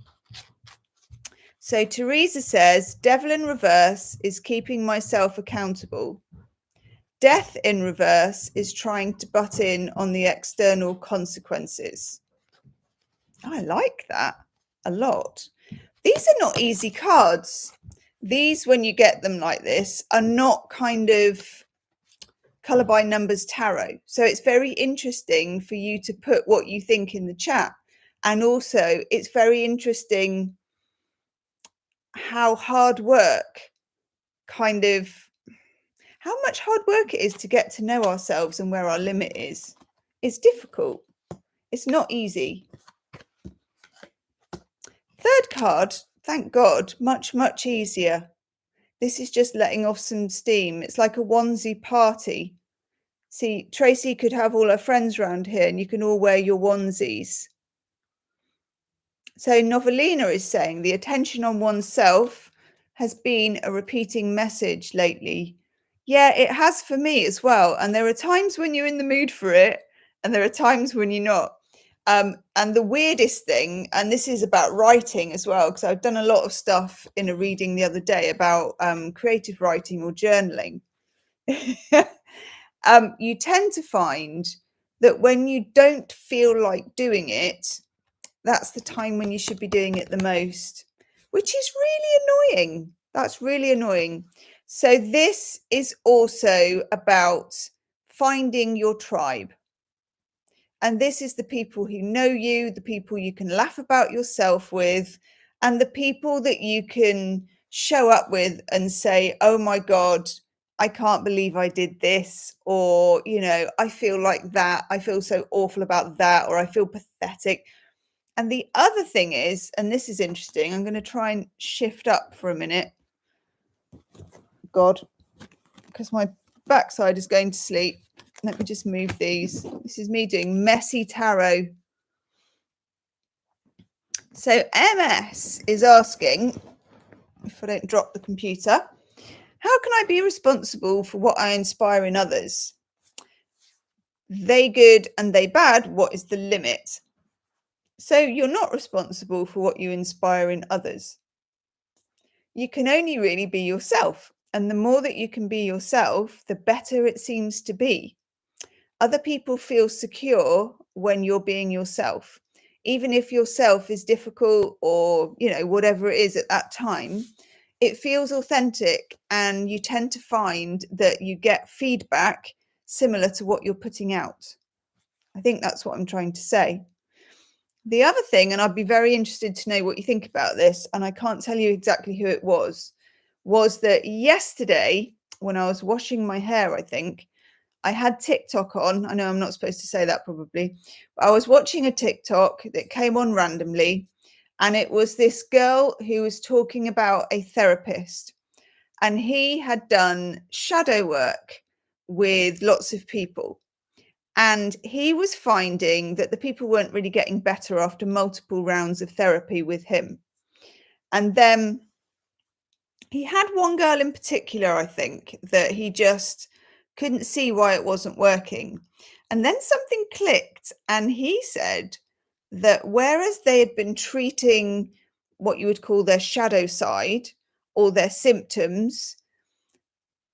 So Teresa says, Devil in reverse is keeping myself accountable. Death in reverse is trying to butt in on the external consequences. I like that a lot. These are not easy cards. These, when you get them like this, are not kind of color by numbers tarot. So it's very interesting for you to put what you think in the chat. And also it's very interesting how hard work how much hard work it is to get to know ourselves and where our limit is. It's difficult. It's not easy. Third card, thank God, much, much easier. This is just letting off some steam. It's like a onesie party. See, Tracy could have all her friends around here and you can all wear your onesies. So Novelina is saying the attention on oneself has been a repeating message lately. Yeah, it has for me as well. And there are times when you're in the mood for it and there are times when you're not. And the weirdest thing, and this is about writing as well, because I've done a lot of stuff in a reading the other day about creative writing or journaling. You tend to find that when you don't feel like doing it, that's the time when you should be doing it the most, which is really annoying. That's really annoying. So this is also about finding your tribe. And this is the people who know you, the people you can laugh about yourself with, and the people that you can show up with and say, oh my God, I can't believe I did this. Or, I feel like that. I feel so awful about that. Or I feel pathetic. And the other thing is, and this is interesting, I'm going to try and shift up for a minute. God, because my backside is going to sleep. Let me just move these. This is me doing messy tarot. So MS is asking, if I don't drop the computer, how can I be responsible for what I inspire in others? They good and they bad, what is the limit? So you're not responsible for what you inspire in others. You can only really be yourself. And the more that you can be yourself, the better it seems to be. Other people feel secure when you're being yourself. Even if yourself is difficult or, whatever it is at that time, it feels authentic, and you tend to find that you get feedback similar to what you're putting out. I think that's what I'm trying to say. The other thing, and I'd be very interested to know what you think about this, and I can't tell you exactly who it was that yesterday when I was washing my hair, I think, I had TikTok on. I know I'm not supposed to say that probably, but I was watching a TikTok that came on randomly, and it was this girl who was talking about a therapist, and he had done shadow work with lots of people. And he was finding that the people weren't really getting better after multiple rounds of therapy with him. And then he had one girl in particular, I think, that he just couldn't see why it wasn't working. And then something clicked, and he said that whereas they had been treating what you would call their shadow side or their symptoms,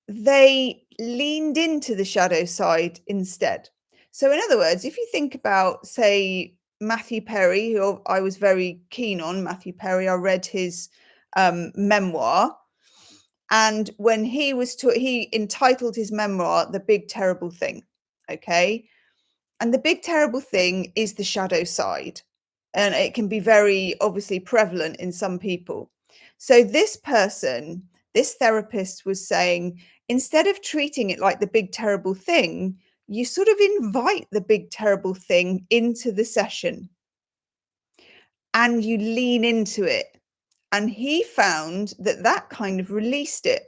they leaned into the shadow side instead. So in other words, if you think about, say, Matthew Perry, who I was very keen on, Matthew Perry, I read his memoir. And when he he entitled his memoir, The Big Terrible Thing. Okay. And the big terrible thing is the shadow side. And it can be very obviously prevalent in some people. So this person, this therapist was saying, instead of treating it like the big terrible thing, you sort of invite the big terrible thing into the session and you lean into it. And he found that that kind of released it.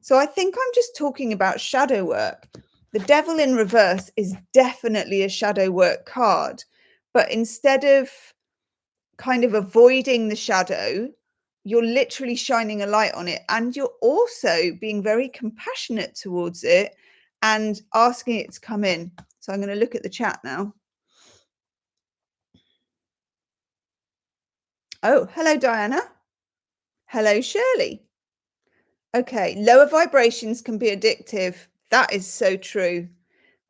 So I think I'm just talking about shadow work. The Devil in Reverse is definitely a shadow work card. But instead of kind of avoiding the shadow, you're literally shining a light on it. And you're also being very compassionate towards it and asking it to come in. So I'm going to look at the chat now. Oh, hello, Diana. Hello, Shirley. Okay, lower vibrations can be addictive. That is so true.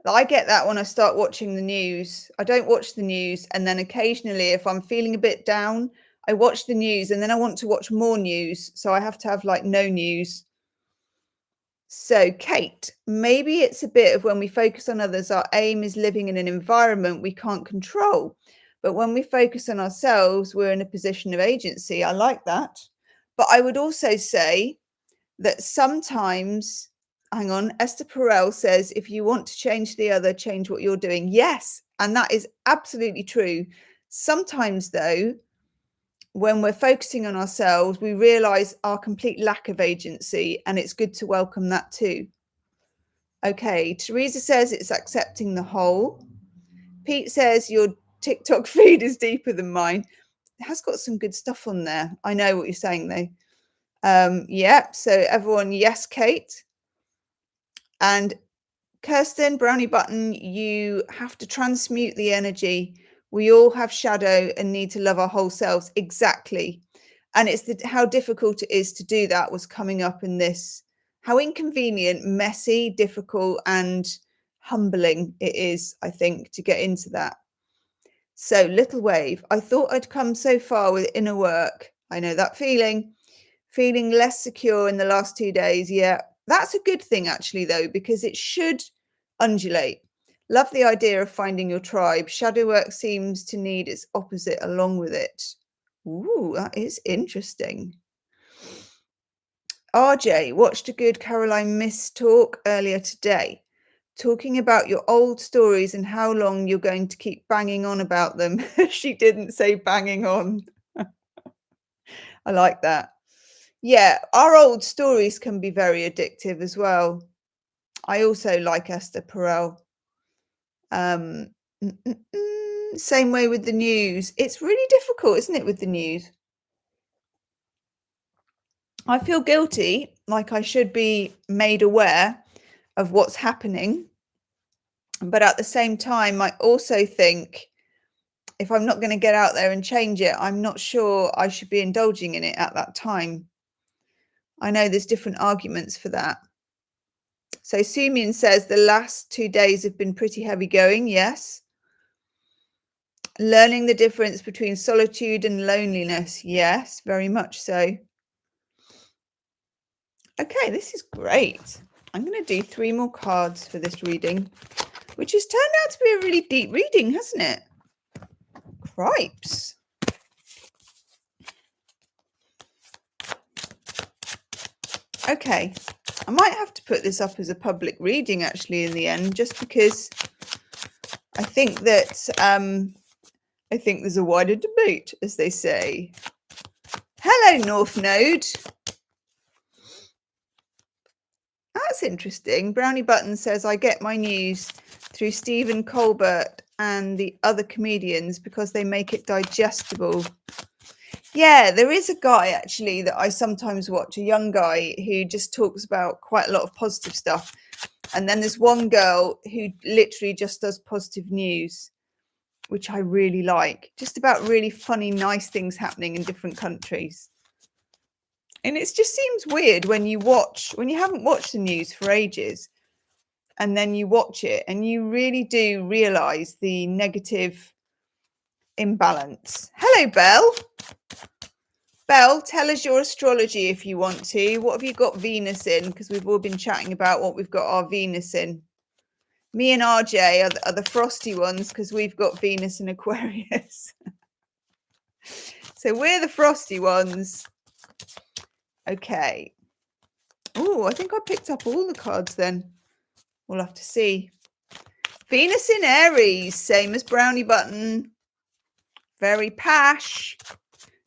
I get that when I start watching the news. I don't watch the news, and then occasionally, if I'm feeling a bit down, I watch the news, and then I want to watch more news. So I have to have like no news. So, Kate, maybe it's a bit of when we focus on others, our aim is living in an environment we can't control. But when we focus on ourselves, we're in a position of agency. I like that. But I would also say that sometimes, hang on, Esther Perel says, if you want to change the other, change what you're doing. Yes, and that is absolutely true. Sometimes, though, when we're focusing on ourselves, we realize our complete lack of agency, and it's good to welcome that too. Okay, Teresa says it's accepting the whole. Pete says your TikTok feed is deeper than mine. It has got some good stuff on there. I know what you're saying, though. Yeah, so everyone, yes, Kate. And Kirsten, Brownie Button, you have to transmute the energy. We all have shadow and need to love our whole selves. Exactly. And it's how difficult it is to do that was coming up in this, how inconvenient, messy, difficult, and humbling it is, I think, to get into that. So, Little Wave, I thought I'd come so far with inner work. I know that feeling less secure in the last 2 days. Yeah, that's a good thing, actually, though, because it should Undulate. Love the idea of finding your tribe. Shadow work seems to need its opposite along with it. Ooh, that is interesting. RJ, watched a good Caroline Miss talk earlier today, talking about your old stories and how long you're going to keep banging on about them. She didn't say banging on. I like that. Yeah, our old stories can be very addictive as well. I also like Esther Perel. Same way with the news. It's really difficult, isn't it, with the news? I feel guilty, like I should be made aware of what's happening. But at the same time, I also think if I'm not going to get out there and change it, I'm not sure I should be indulging in it at that time. I know there's different arguments for that. So Sumian says the last 2 days have been pretty heavy going. Yes. Learning the difference between solitude and loneliness. Yes, very much so. Okay, this is great. I'm going to do 3 more cards for this reading, which has turned out to be a really deep reading, hasn't it? Cripes. Okay, I might have to put this up as a public reading actually in the end, just because I think that I think there's a wider debate, as they say. Hello, North Node. That's interesting. Brownie Button says, I get my news through Stephen Colbert and the other comedians because they make it digestible. Yeah, there is a guy actually that I sometimes watch, a young guy who just talks about quite a lot of positive stuff. And then there's one girl who literally just does positive news, which I really like, just about really funny, nice things happening in different countries. And it just seems weird when you haven't watched the news for ages, and then you watch it and you really do realize the negative imbalance. Hello, Belle. Belle, tell us your astrology if you want to. What have you got Venus in? Because we've all been chatting about what we've got our Venus in. Me and RJ are the frosty ones because we've got Venus in Aquarius. So we're the frosty ones. Okay. Oh, I think I picked up all the cards then. We'll have to see. Venus in Aries, same as Brownie Button. Very pash.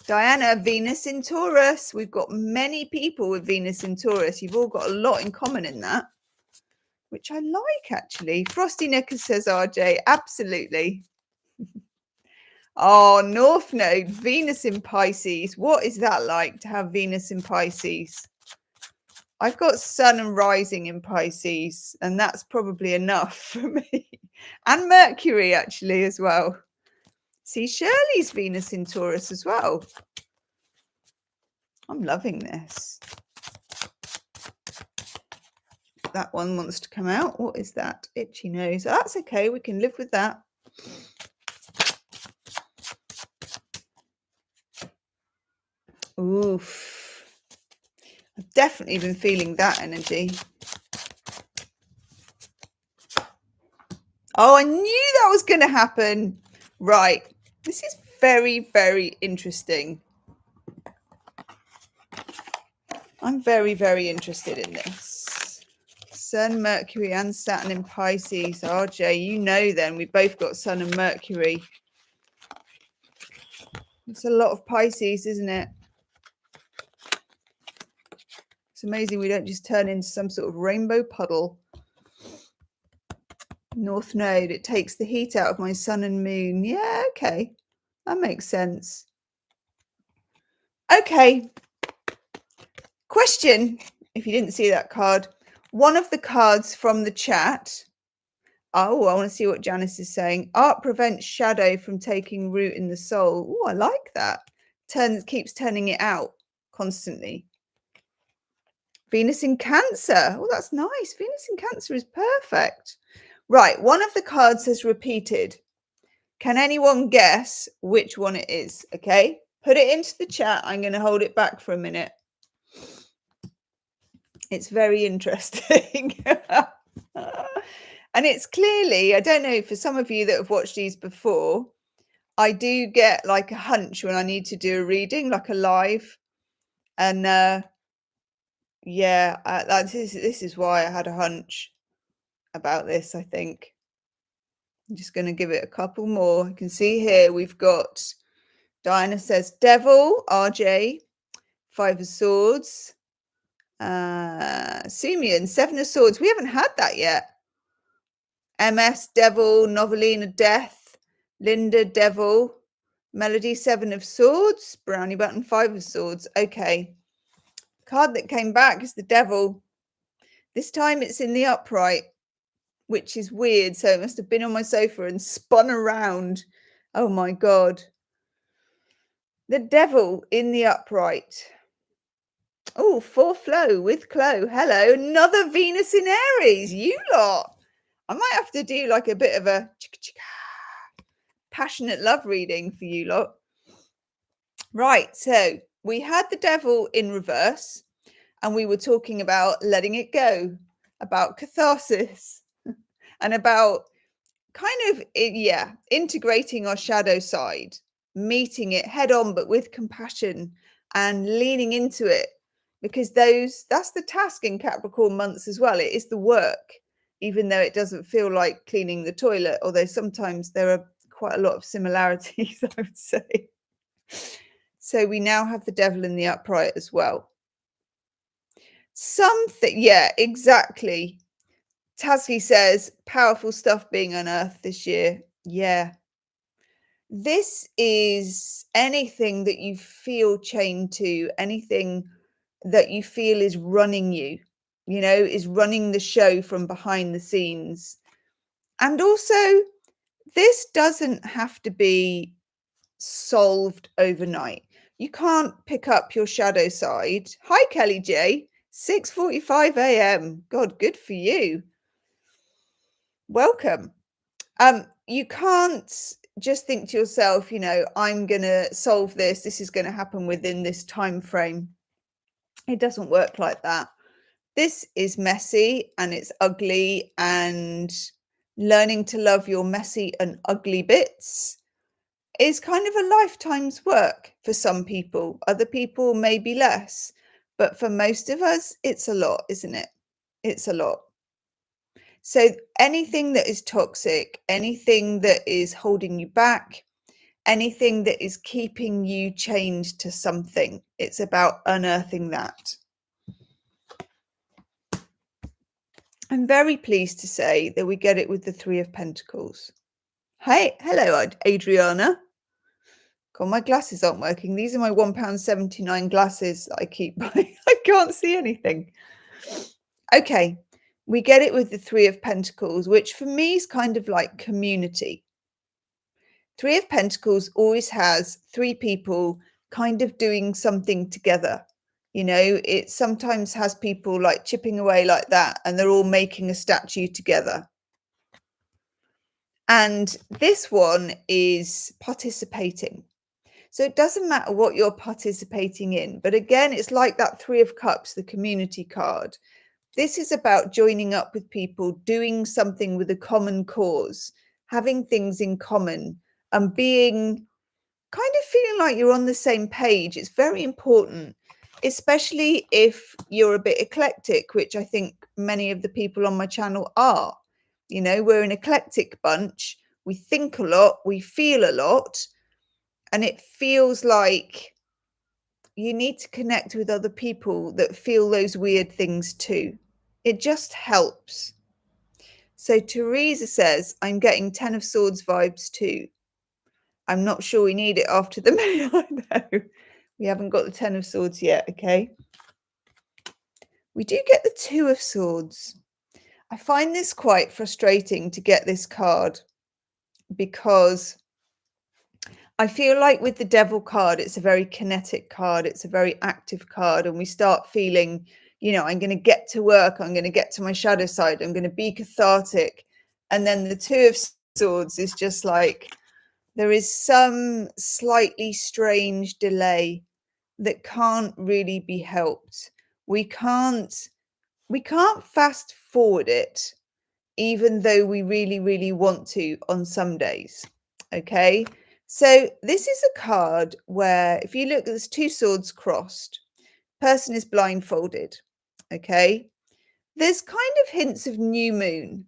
Diana, Venus in Taurus. We've got many people with Venus in Taurus. You've all got a lot in common in that, which I like, actually. Frosty Knickers says RJ. Absolutely. Oh, North Node, Venus in Pisces. What is that like to have Venus in Pisces? I've got Sun and Rising in Pisces, and that's probably enough for me. And Mercury, actually, as well. See, Shirley's Venus in Taurus as well. I'm loving this. That one wants to come out. What is that? Itchy nose. That's okay. We can live with that. Oof. I've definitely been feeling that energy. Oh, I knew that was going to happen. Right. This is very, very interesting. I'm very, very interested in this. Sun, Mercury, and Saturn in Pisces. RJ, you know then. We both got Sun and Mercury. It's a lot of Pisces, isn't it? It's amazing we don't just turn into some sort of rainbow puddle. North Node, it takes the heat out of my sun and moon. Yeah, okay. That makes sense. Okay. Question, if you didn't see that card. One of the cards from the chat. Oh, I want to see what Janice is saying. Art prevents shadow from taking root in the soul. Oh, I like that. Keeps turning it out constantly. Venus in Cancer. Oh, that's nice. Venus in Cancer is perfect. Right, one of the cards has repeated. Can anyone guess which one it is? Okay, put it into the chat. I'm going to hold it back for a minute. It's very interesting. And it's clearly, I don't know, for some of you that have watched these before, I do get like a hunch when I need to do a reading, like a live. And yeah, this is why I had a hunch about this, I think. I'm just going to give it a couple more. You can see here we've got Diana says Devil, RJ, Five of Swords, Sumian, Seven of Swords. We haven't had that yet. MS, Devil, Novelina, Death, Linda, Devil, Melody, Seven of Swords, Brownie Button, Five of Swords. Okay. Card that came back is the Devil. This time it's in the upright, which is weird. So it must have been on my sofa and spun around. Oh my God. The Devil in the upright. Oh, for Flo with Chloe. Hello. Another Venus in Aries. You lot. I might have to do like a bit of a passionate love reading for you lot. Right. So we had the Devil in reverse and we were talking about letting it go, about catharsis and about kind of, yeah, integrating our shadow side, meeting it head on, but with compassion and leaning into it, because that's the task in Capricorn months as well. It is the work, even though it doesn't feel like cleaning the toilet, although sometimes there are quite a lot of similarities, I would say. So we now have the Devil in the upright as well. Something, yeah, exactly. Tasky says, powerful stuff being unearthed this year. Yeah. This is anything that you feel chained to, anything that you feel is running you, is running the show from behind the scenes. And also, this doesn't have to be solved overnight. You can't pick up your shadow side. Hi, Kelly J. 6:45 a.m. God, good for you. Welcome. You can't just think to yourself, I'm going to solve this. This is going to happen within this time frame. It doesn't work like that. This is messy and it's ugly, and learning to love your messy and ugly bits is kind of a lifetime's work for some people. Other people maybe less, but for most of us, it's a lot, isn't it? It's a lot. So anything that is toxic, anything that is holding you back, anything that is keeping you chained to something, it's about unearthing that. I'm very pleased to say that we get it with the Three of Pentacles. Hey, hello, Adriana. God, my glasses aren't working. These are my £1.79 glasses that I keep buying. I can't see anything. Okay, we get it with the Three of Pentacles, which for me is kind of like community. Three of Pentacles always has three people kind of doing something together. It sometimes has people like chipping away like that, and they're all making a statue together. And this one is participating. So it doesn't matter what you're participating in. But again, it's like that Three of Cups, the community card. This is about joining up with people, doing something with a common cause, having things in common, and being kind of feeling like you're on the same page. It's very important, especially if you're a bit eclectic, which I think many of the people on my channel are. We're an eclectic bunch. We think a lot, we feel a lot, and it feels like you need to connect with other people that feel those weird things too. It just helps. So Teresa says, I'm getting 10 of Swords vibes too. I'm not sure we need it after the mail. I know. We haven't got the 10 of Swords yet, okay? We do get the 2 of Swords. I find this quite frustrating to get this card because I feel like with the Devil card, it's a very kinetic card. It's a very active card. And we start feeling, I'm going to get to work. I'm going to get to my shadow side. I'm going to be cathartic. And then the 2 of Swords is just like, there is some slightly strange delay that can't really be helped. We can't fast forward it. even though we really, really want to on some days. Okay, so this is a card where if you look, there's two swords crossed. Person is blindfolded. Okay, there's kind of hints of new moon.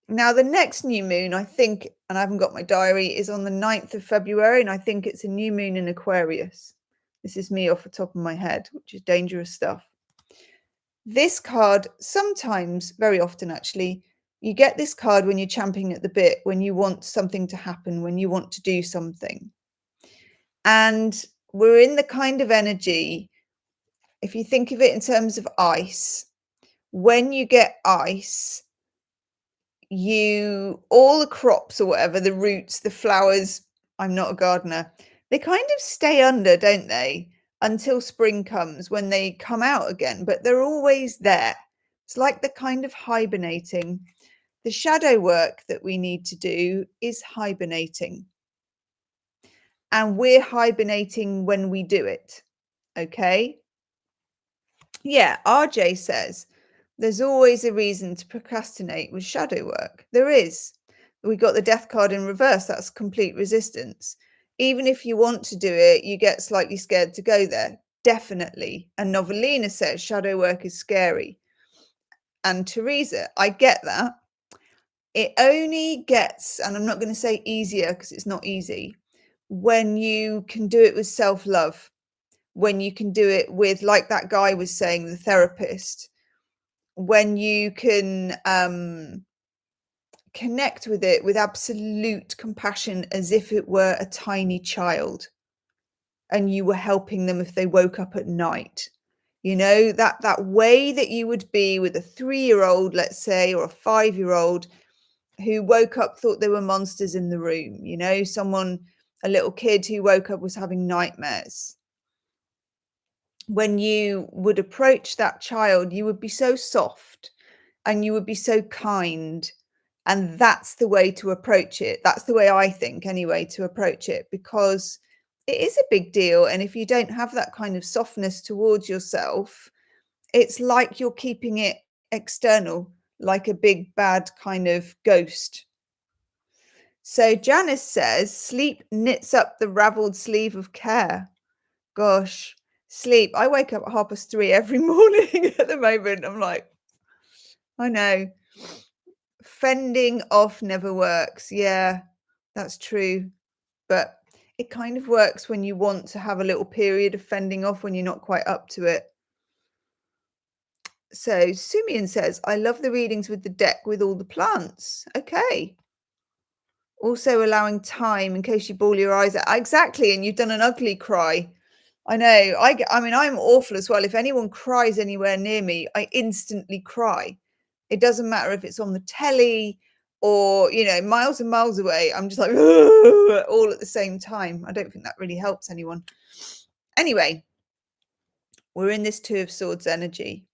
Now, the next new moon, I think, and I haven't got my diary, is on the 9th of February, and I think it's a new moon in Aquarius. This is me off the top of my head, which is dangerous stuff. This card, sometimes, very often actually, you get this card when you're champing at the bit, when you want something to happen, when you want to do something. And we're in the kind of energy, if you think of it in terms of ice, when you get ice, all the crops or whatever, the roots, the flowers, I'm not a gardener, they kind of stay under, don't they, until spring comes, when they come out again, but they're always there. It's like the kind of hibernating. The shadow work that we need to do is hibernating. And we're hibernating when we do it. Okay? Yeah, RJ says, there's always a reason to procrastinate with shadow work. There is. We got the death card in reverse. That's complete resistance. Even if you want to do it, you get slightly scared to go there. Definitely. And Novelina says shadow work is scary. And Teresa, I get that. It only gets, and I'm not going to say easier because it's not easy, when you can do it with self-love, when you can do it with, like that guy was saying, the therapist, when you can connect with it with absolute compassion as if it were a tiny child and you were helping them if they woke up at night. You know, that way that you would be with a 3-year-old, let's say, or a 5-year-old who woke up, thought there were monsters in the room, you know, a little kid who woke up was having nightmares. When you would approach that child, you would be so soft and you would be so kind. And that's the way to approach it. That's the way I think, anyway, to approach it, because it is a big deal. And if you don't have that kind of softness towards yourself, it's like you're keeping it external, like a big bad kind of ghost. So Janice says, sleep knits up the raveled sleeve of care. Gosh, sleep. I wake up at 3:30 every morning at the moment. I'm like, I know. Fending off never works. Yeah, that's true. But it kind of works when you want to have a little period of fending off when you're not quite up to it. So Sumian says, I love the readings with the deck with all the plants. Okay. Also allowing time in case you bawl your eyes out. Exactly. And you've done an ugly cry. I know. I mean, I'm awful as well. If anyone cries anywhere near me, I instantly cry. It doesn't matter if it's on the telly or, you know, miles and miles away. I'm just like, all at the same time. I don't think that really helps anyone. Anyway, we're in this 2 of Swords energy.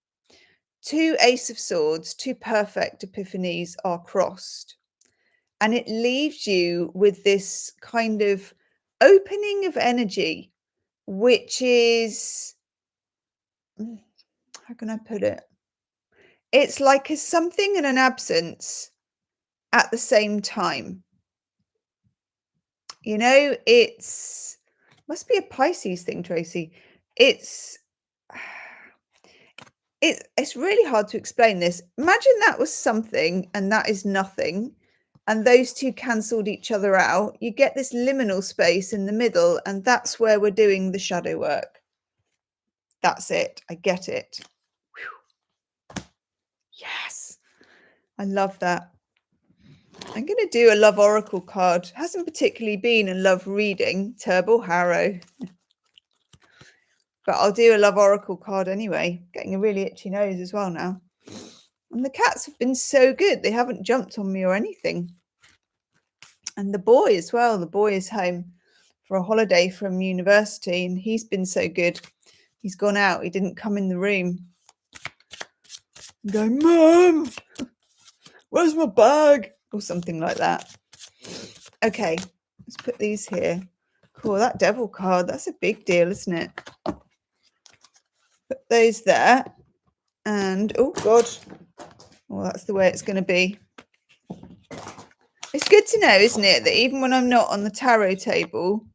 2 Ace of Swords, 2 perfect epiphanies are crossed. And it leaves you with this kind of opening of energy, which is, how can I put it? It's like a something and an absence at the same time. You know, must be a Pisces thing, Tracy. It's really hard to explain this. Imagine that was something and that is nothing, and those two cancelled each other out. You get this liminal space in the middle, and that's where we're doing the shadow work. That's it. I get it. Whew. Yes. I love that. I'm going to do a love oracle card. Hasn't particularly been a love reading, Turbo Harrow. But I'll do a love oracle card anyway. Getting a really itchy nose as well now. And the cats have been so good. They haven't jumped on me or anything. And the boy as well. The boy is home for a holiday from university, and he's been so good. He's gone out. He didn't come in the room. I'm going, Mum, where's my bag? Or something like that. Okay, let's put these here. Cool, that devil card, that's a big deal, isn't it? Put those there. And, oh, God. Well, that's the way it's going to be. It's good to know, isn't it, that even when I'm not on the tarot table,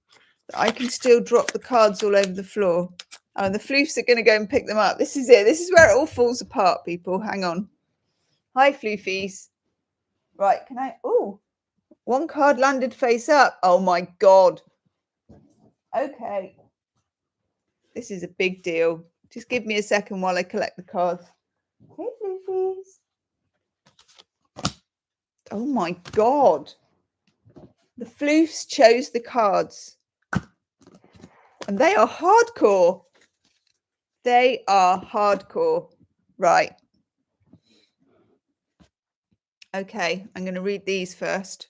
I can still drop the cards all over the floor. Oh, the floofs are going to go and pick them up. This is it. This is where it all falls apart, people. Hang on. Hi, floofies. Right, can I... Oh, one card landed face up. Oh, my God. Okay. This is a big deal. Just give me a second while I collect the cards. Hey, floofies. Oh, my God. The floofs chose the cards. And they are hardcore. They are hardcore. Right. Okay, I'm going to read these first.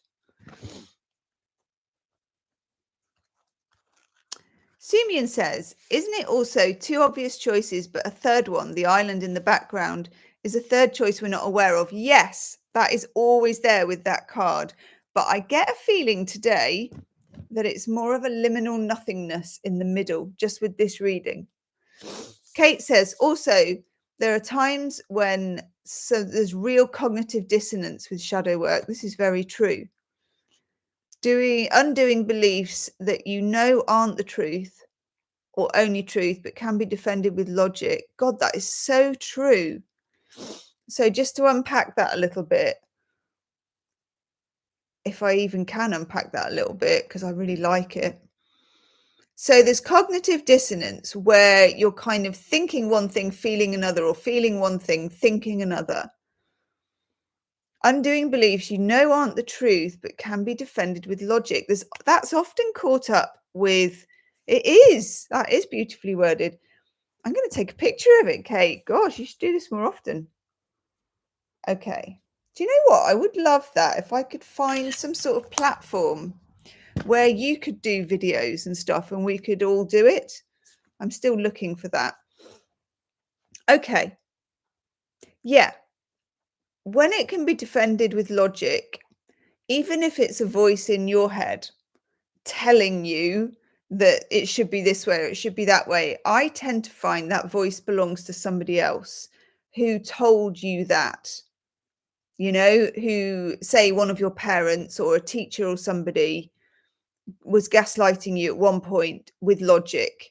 Sumian says, isn't it also two obvious choices, but a third one, the island in the background, is a third choice we're not aware of? Yes, that is always there with that card. But I get a feeling today that it's more of a liminal nothingness in the middle, just with this reading. Kate says, also, there are times when there's real cognitive dissonance with shadow work. This is very true. Undoing beliefs that you know aren't the truth or only truth, but can be defended with logic. God, that is so true. So just to unpack that a little bit, if I even can unpack that a little bit, because I really like it. So there's cognitive dissonance where you're kind of thinking one thing, feeling another, or feeling one thing, thinking another. Undoing beliefs you know aren't the truth, but can be defended with logic. That's often caught up with, that is beautifully worded. I'm going to take a picture of it, Kate. Gosh, you should do this more often. Okay. Do you know what? I would love that if I could find some sort of platform where you could do videos and stuff and we could all do it. I'm still looking for that. Okay. Yeah. When it can be defended with logic, even if it's a voice in your head telling you that it should be this way or it should be that way, I tend to find that voice belongs to somebody else who told you that, you know, who, say, one of your parents or a teacher or somebody was gaslighting you at one point with logic,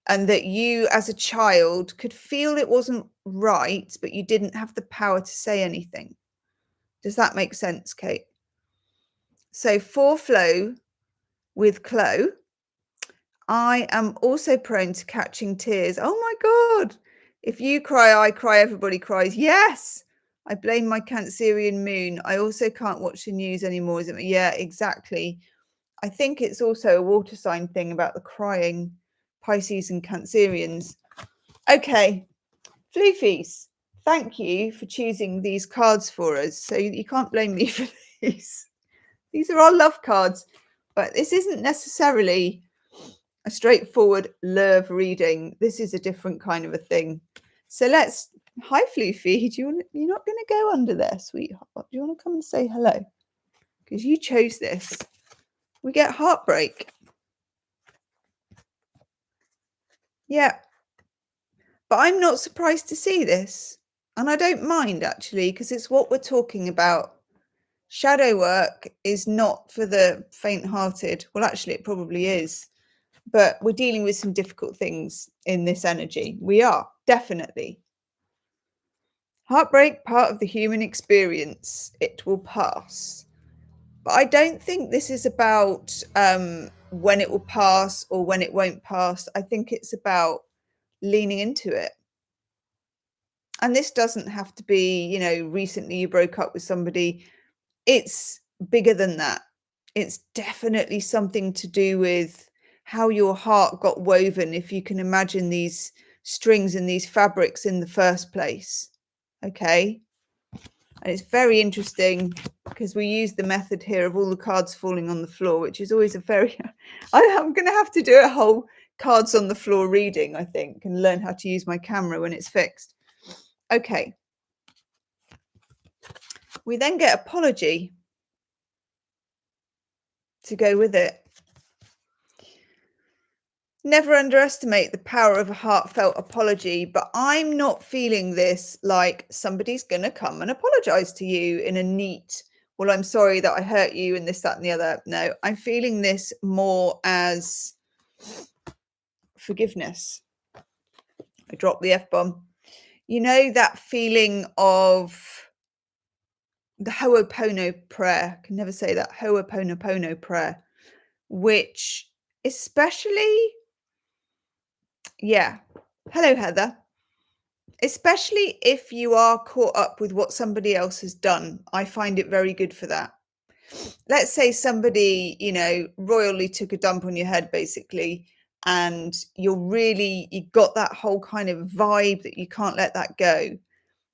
and that you as a child could feel it wasn't right, but you didn't have the power to say anything. Does that make sense, Kate? So for flow with Chloe, I am also prone to catching tears. Oh my God. If you cry, I cry, everybody cries. Yes. I blame my Cancerian moon. I also can't watch the news anymore. Yeah, exactly. I think it's also a water sign thing about the crying Pisces and Cancerians. Okay. Floofies, thank you for choosing these cards for us. So you can't blame me for these. These are our love cards, but this isn't necessarily a straightforward love reading. This is a different kind of a thing. So let's, hi Floofy, you're not going to go under there, sweetheart. Do you want to come and say hello? Because you chose this. We get heartbreak. Yeah. But I'm not surprised to see this. And I don't mind actually, because it's what we're talking about. Shadow work is not for the faint-hearted. Well, actually, it probably is. But we're dealing with some difficult things in this energy. We are, definitely. Heartbreak, part of the human experience. It will pass. But I don't think this is about when it will pass or when it won't pass. I think it's about leaning into it. And this doesn't have to be, you know, recently you broke up with somebody. It's bigger than that. It's definitely something to do with how your heart got woven, if you can imagine these strings and these fabrics in the first place. Okay. And it's very interesting because we use the method here of all the cards falling on the floor, which is always a very, I'm going to have to do a whole cards on the floor reading, I think, and learn how to use my camera when it's fixed. Okay. We then get apology to go with it. Never underestimate the power of a heartfelt apology, but I'm not feeling this like somebody's going to come and apologize to you in a neat well, I'm sorry that I hurt you and this, that, and the other. No, I'm feeling this more as forgiveness. I dropped the F-bomb. You know, that feeling of the Ho'opono prayer. I can never say that. Ho'oponopono prayer, which especially, yeah. Hello, Heather. Especially if you are caught up with what somebody else has done, I find it very good for that. Let's say somebody, you know, royally took a dump on your head, basically, and you got that whole kind of vibe that you can't let that go.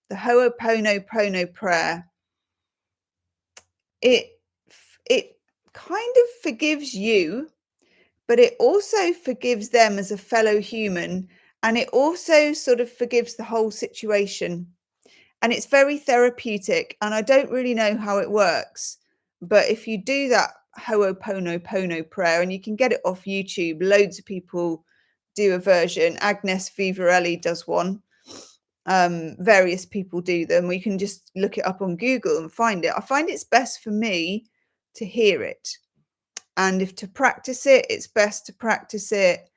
The Ho'oponopono prayer, it kind of forgives you, but it also forgives them as a fellow human, and it also sort of forgives the whole situation. And it's very therapeutic, and I don't really know how it works, but if you do that Ho'oponopono prayer, and you can get it off YouTube, loads of people do a version. Agnes Vivarelli does one. Various people do them. We can just look it up on Google and find it. I find it's best for me to hear it. And if to practice it, it's best to practice it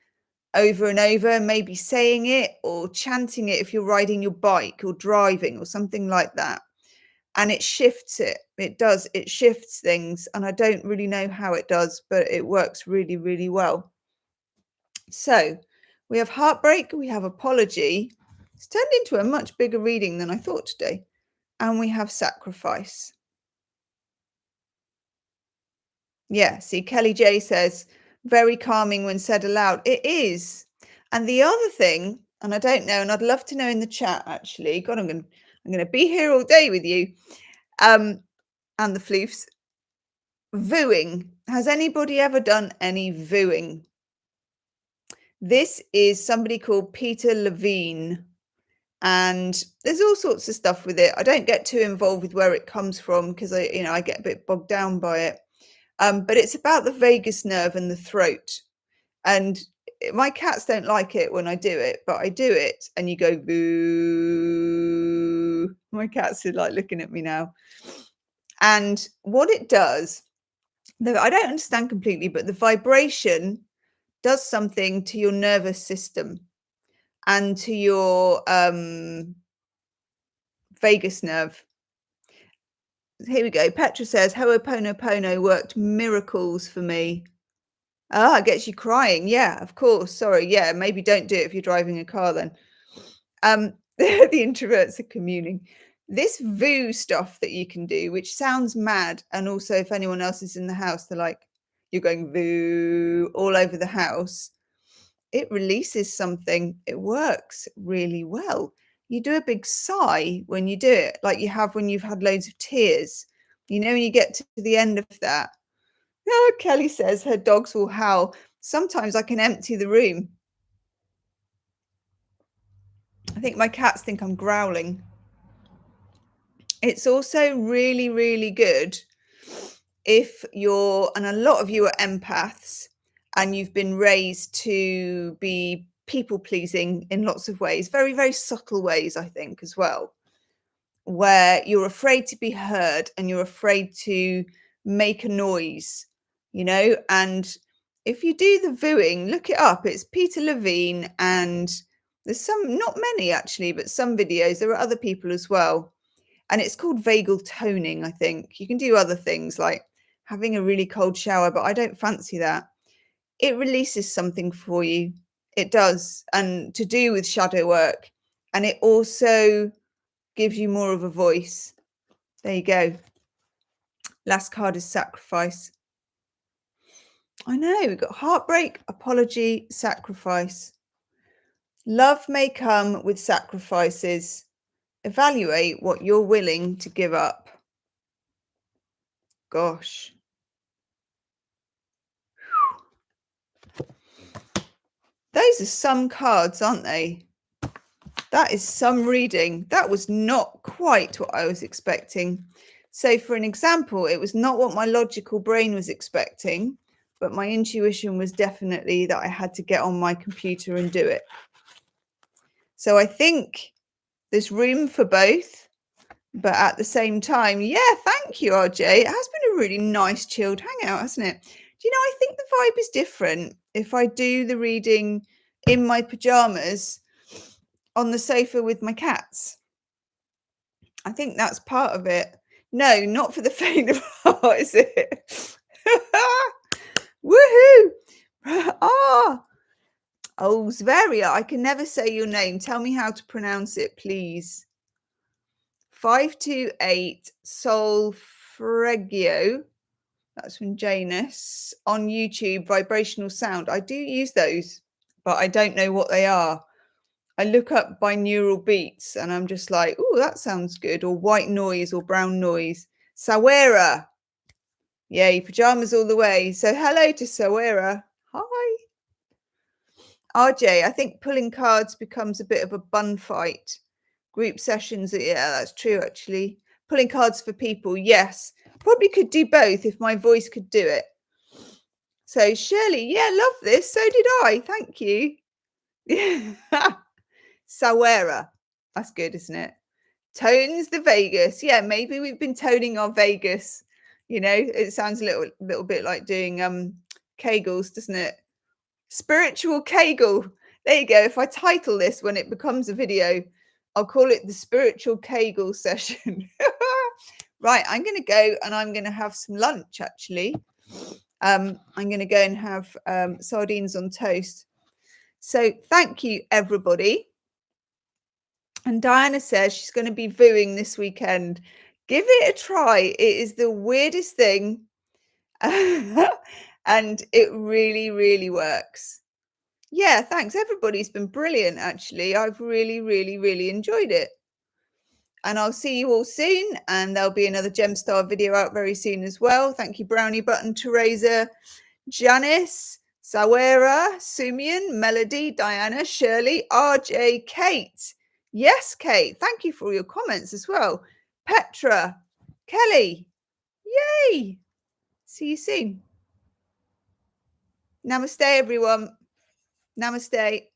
over and over, maybe saying it or chanting it if you're riding your bike or driving or something like that. And it shifts it. It does. It shifts things. And I don't really know how it does, but it works really, really well. So we have heartbreak. We have apology. It's turned into a much bigger reading than I thought today. And we have sacrifice. Yeah, see, Kelly J says, very calming when said aloud. It is. And the other thing, and I don't know, and I'd love to know in the chat, actually. God, I'm gonna be here all day with you. And the floofs. Vooing. Has anybody ever done any vooing? This is somebody called Peter Levine. And there's all sorts of stuff with it. I don't get too involved with where it comes from because I get a bit bogged down by it. But it's about the vagus nerve and the throat. And my cats don't like it when I do it, but I do it and you go boo. My cats are like looking at me now. And what it does, I don't understand completely, but the vibration does something to your nervous system and to your vagus nerve. Here we go. Petra says, Ho'oponopono worked miracles for me. Ah, it gets you crying. Yeah, of course. Sorry. Yeah, maybe don't do it if you're driving a car then. The introverts are communing. This VOO stuff that you can do, which sounds mad, and also if anyone else is in the house, they're like, you're going VOO all over the house. It releases something. It works really well. You do a big sigh when you do it, like you have when you've had loads of tears. You know, when you get to the end of that. Oh, Kelly says her dogs will howl. Sometimes I can empty the room. I think my cats think I'm growling. It's also really, really good if and a lot of you are empaths, and you've been raised to be people pleasing in lots of ways, very, very subtle ways, I think, as well, where you're afraid to be heard and you're afraid to make a noise, and if you do the VOOing, look it up. It's Peter Levine, and there's not many actually, but some videos. There are other people as well. And it's called vagal toning, I think. You can do other things like having a really cold shower, but I don't fancy that. It releases something for you. It does. And to do with shadow work. And it also gives you more of a voice. There you go. Last card is sacrifice. I know, we've got heartbreak, apology, sacrifice. Love may come with sacrifices. Evaluate what you're willing to give up. Gosh. Those are some cards, aren't they? That is some reading. That was not quite what I was expecting. So for an example, it was not what my logical brain was expecting, but my intuition was definitely that I had to get on my computer and do it. So I think there's room for both. But at the same time, yeah, thank you, RJ. It has been a really nice, chilled hangout, hasn't it? Do you know, I think the vibe is different if I do the reading in my pajamas on the sofa with my cats. I think that's part of it. No, not for the faint of heart, is it? Woohoo! Ah, oh, Zveria, I can never say your name. Tell me how to pronounce it, please. 528 Solfreggio. That's from Janus on YouTube. Vibrational sound. I do use those, but I don't know what they are. I look up binaural beats and I'm just like, oh, that sounds good. Or white noise or brown noise. Sawera. Yay, pajamas all the way. So hello to Sawera. Hi. RJ, I think pulling cards becomes a bit of a bun fight. Group sessions, yeah, that's true actually. Pulling cards for people, yes. Probably could do both if my voice could do it. So Shirley, yeah, love this. So did I. Thank you. Sawera. That's good, isn't it? Tones the Vegas. Yeah, maybe we've been toning our Vegas. You know, it sounds a little bit like doing Kegels, doesn't it? Spiritual Kegel. There you go. If I title this when it becomes a video, I'll call it the Spiritual Kegel session. Right, I'm going to go and I'm going to have some lunch actually. I'm going to go and have sardines on toast. So thank you, everybody. And Diana says she's going to be viewing this weekend. Give it a try. It is the weirdest thing. And it really, really works. Yeah, thanks. Everybody's been brilliant, actually. I've really, really, really enjoyed it. And I'll see you all soon. And there'll be another Gemstar video out very soon as well. Thank you, Brownie Button, Teresa, Janice, Sawera, Sumian, Melody, Diana, Shirley, RJ, Kate. Yes, Kate. Thank you for all your comments as well. Petra, Kelly. Yay. See you soon. Namaste, everyone. Namaste.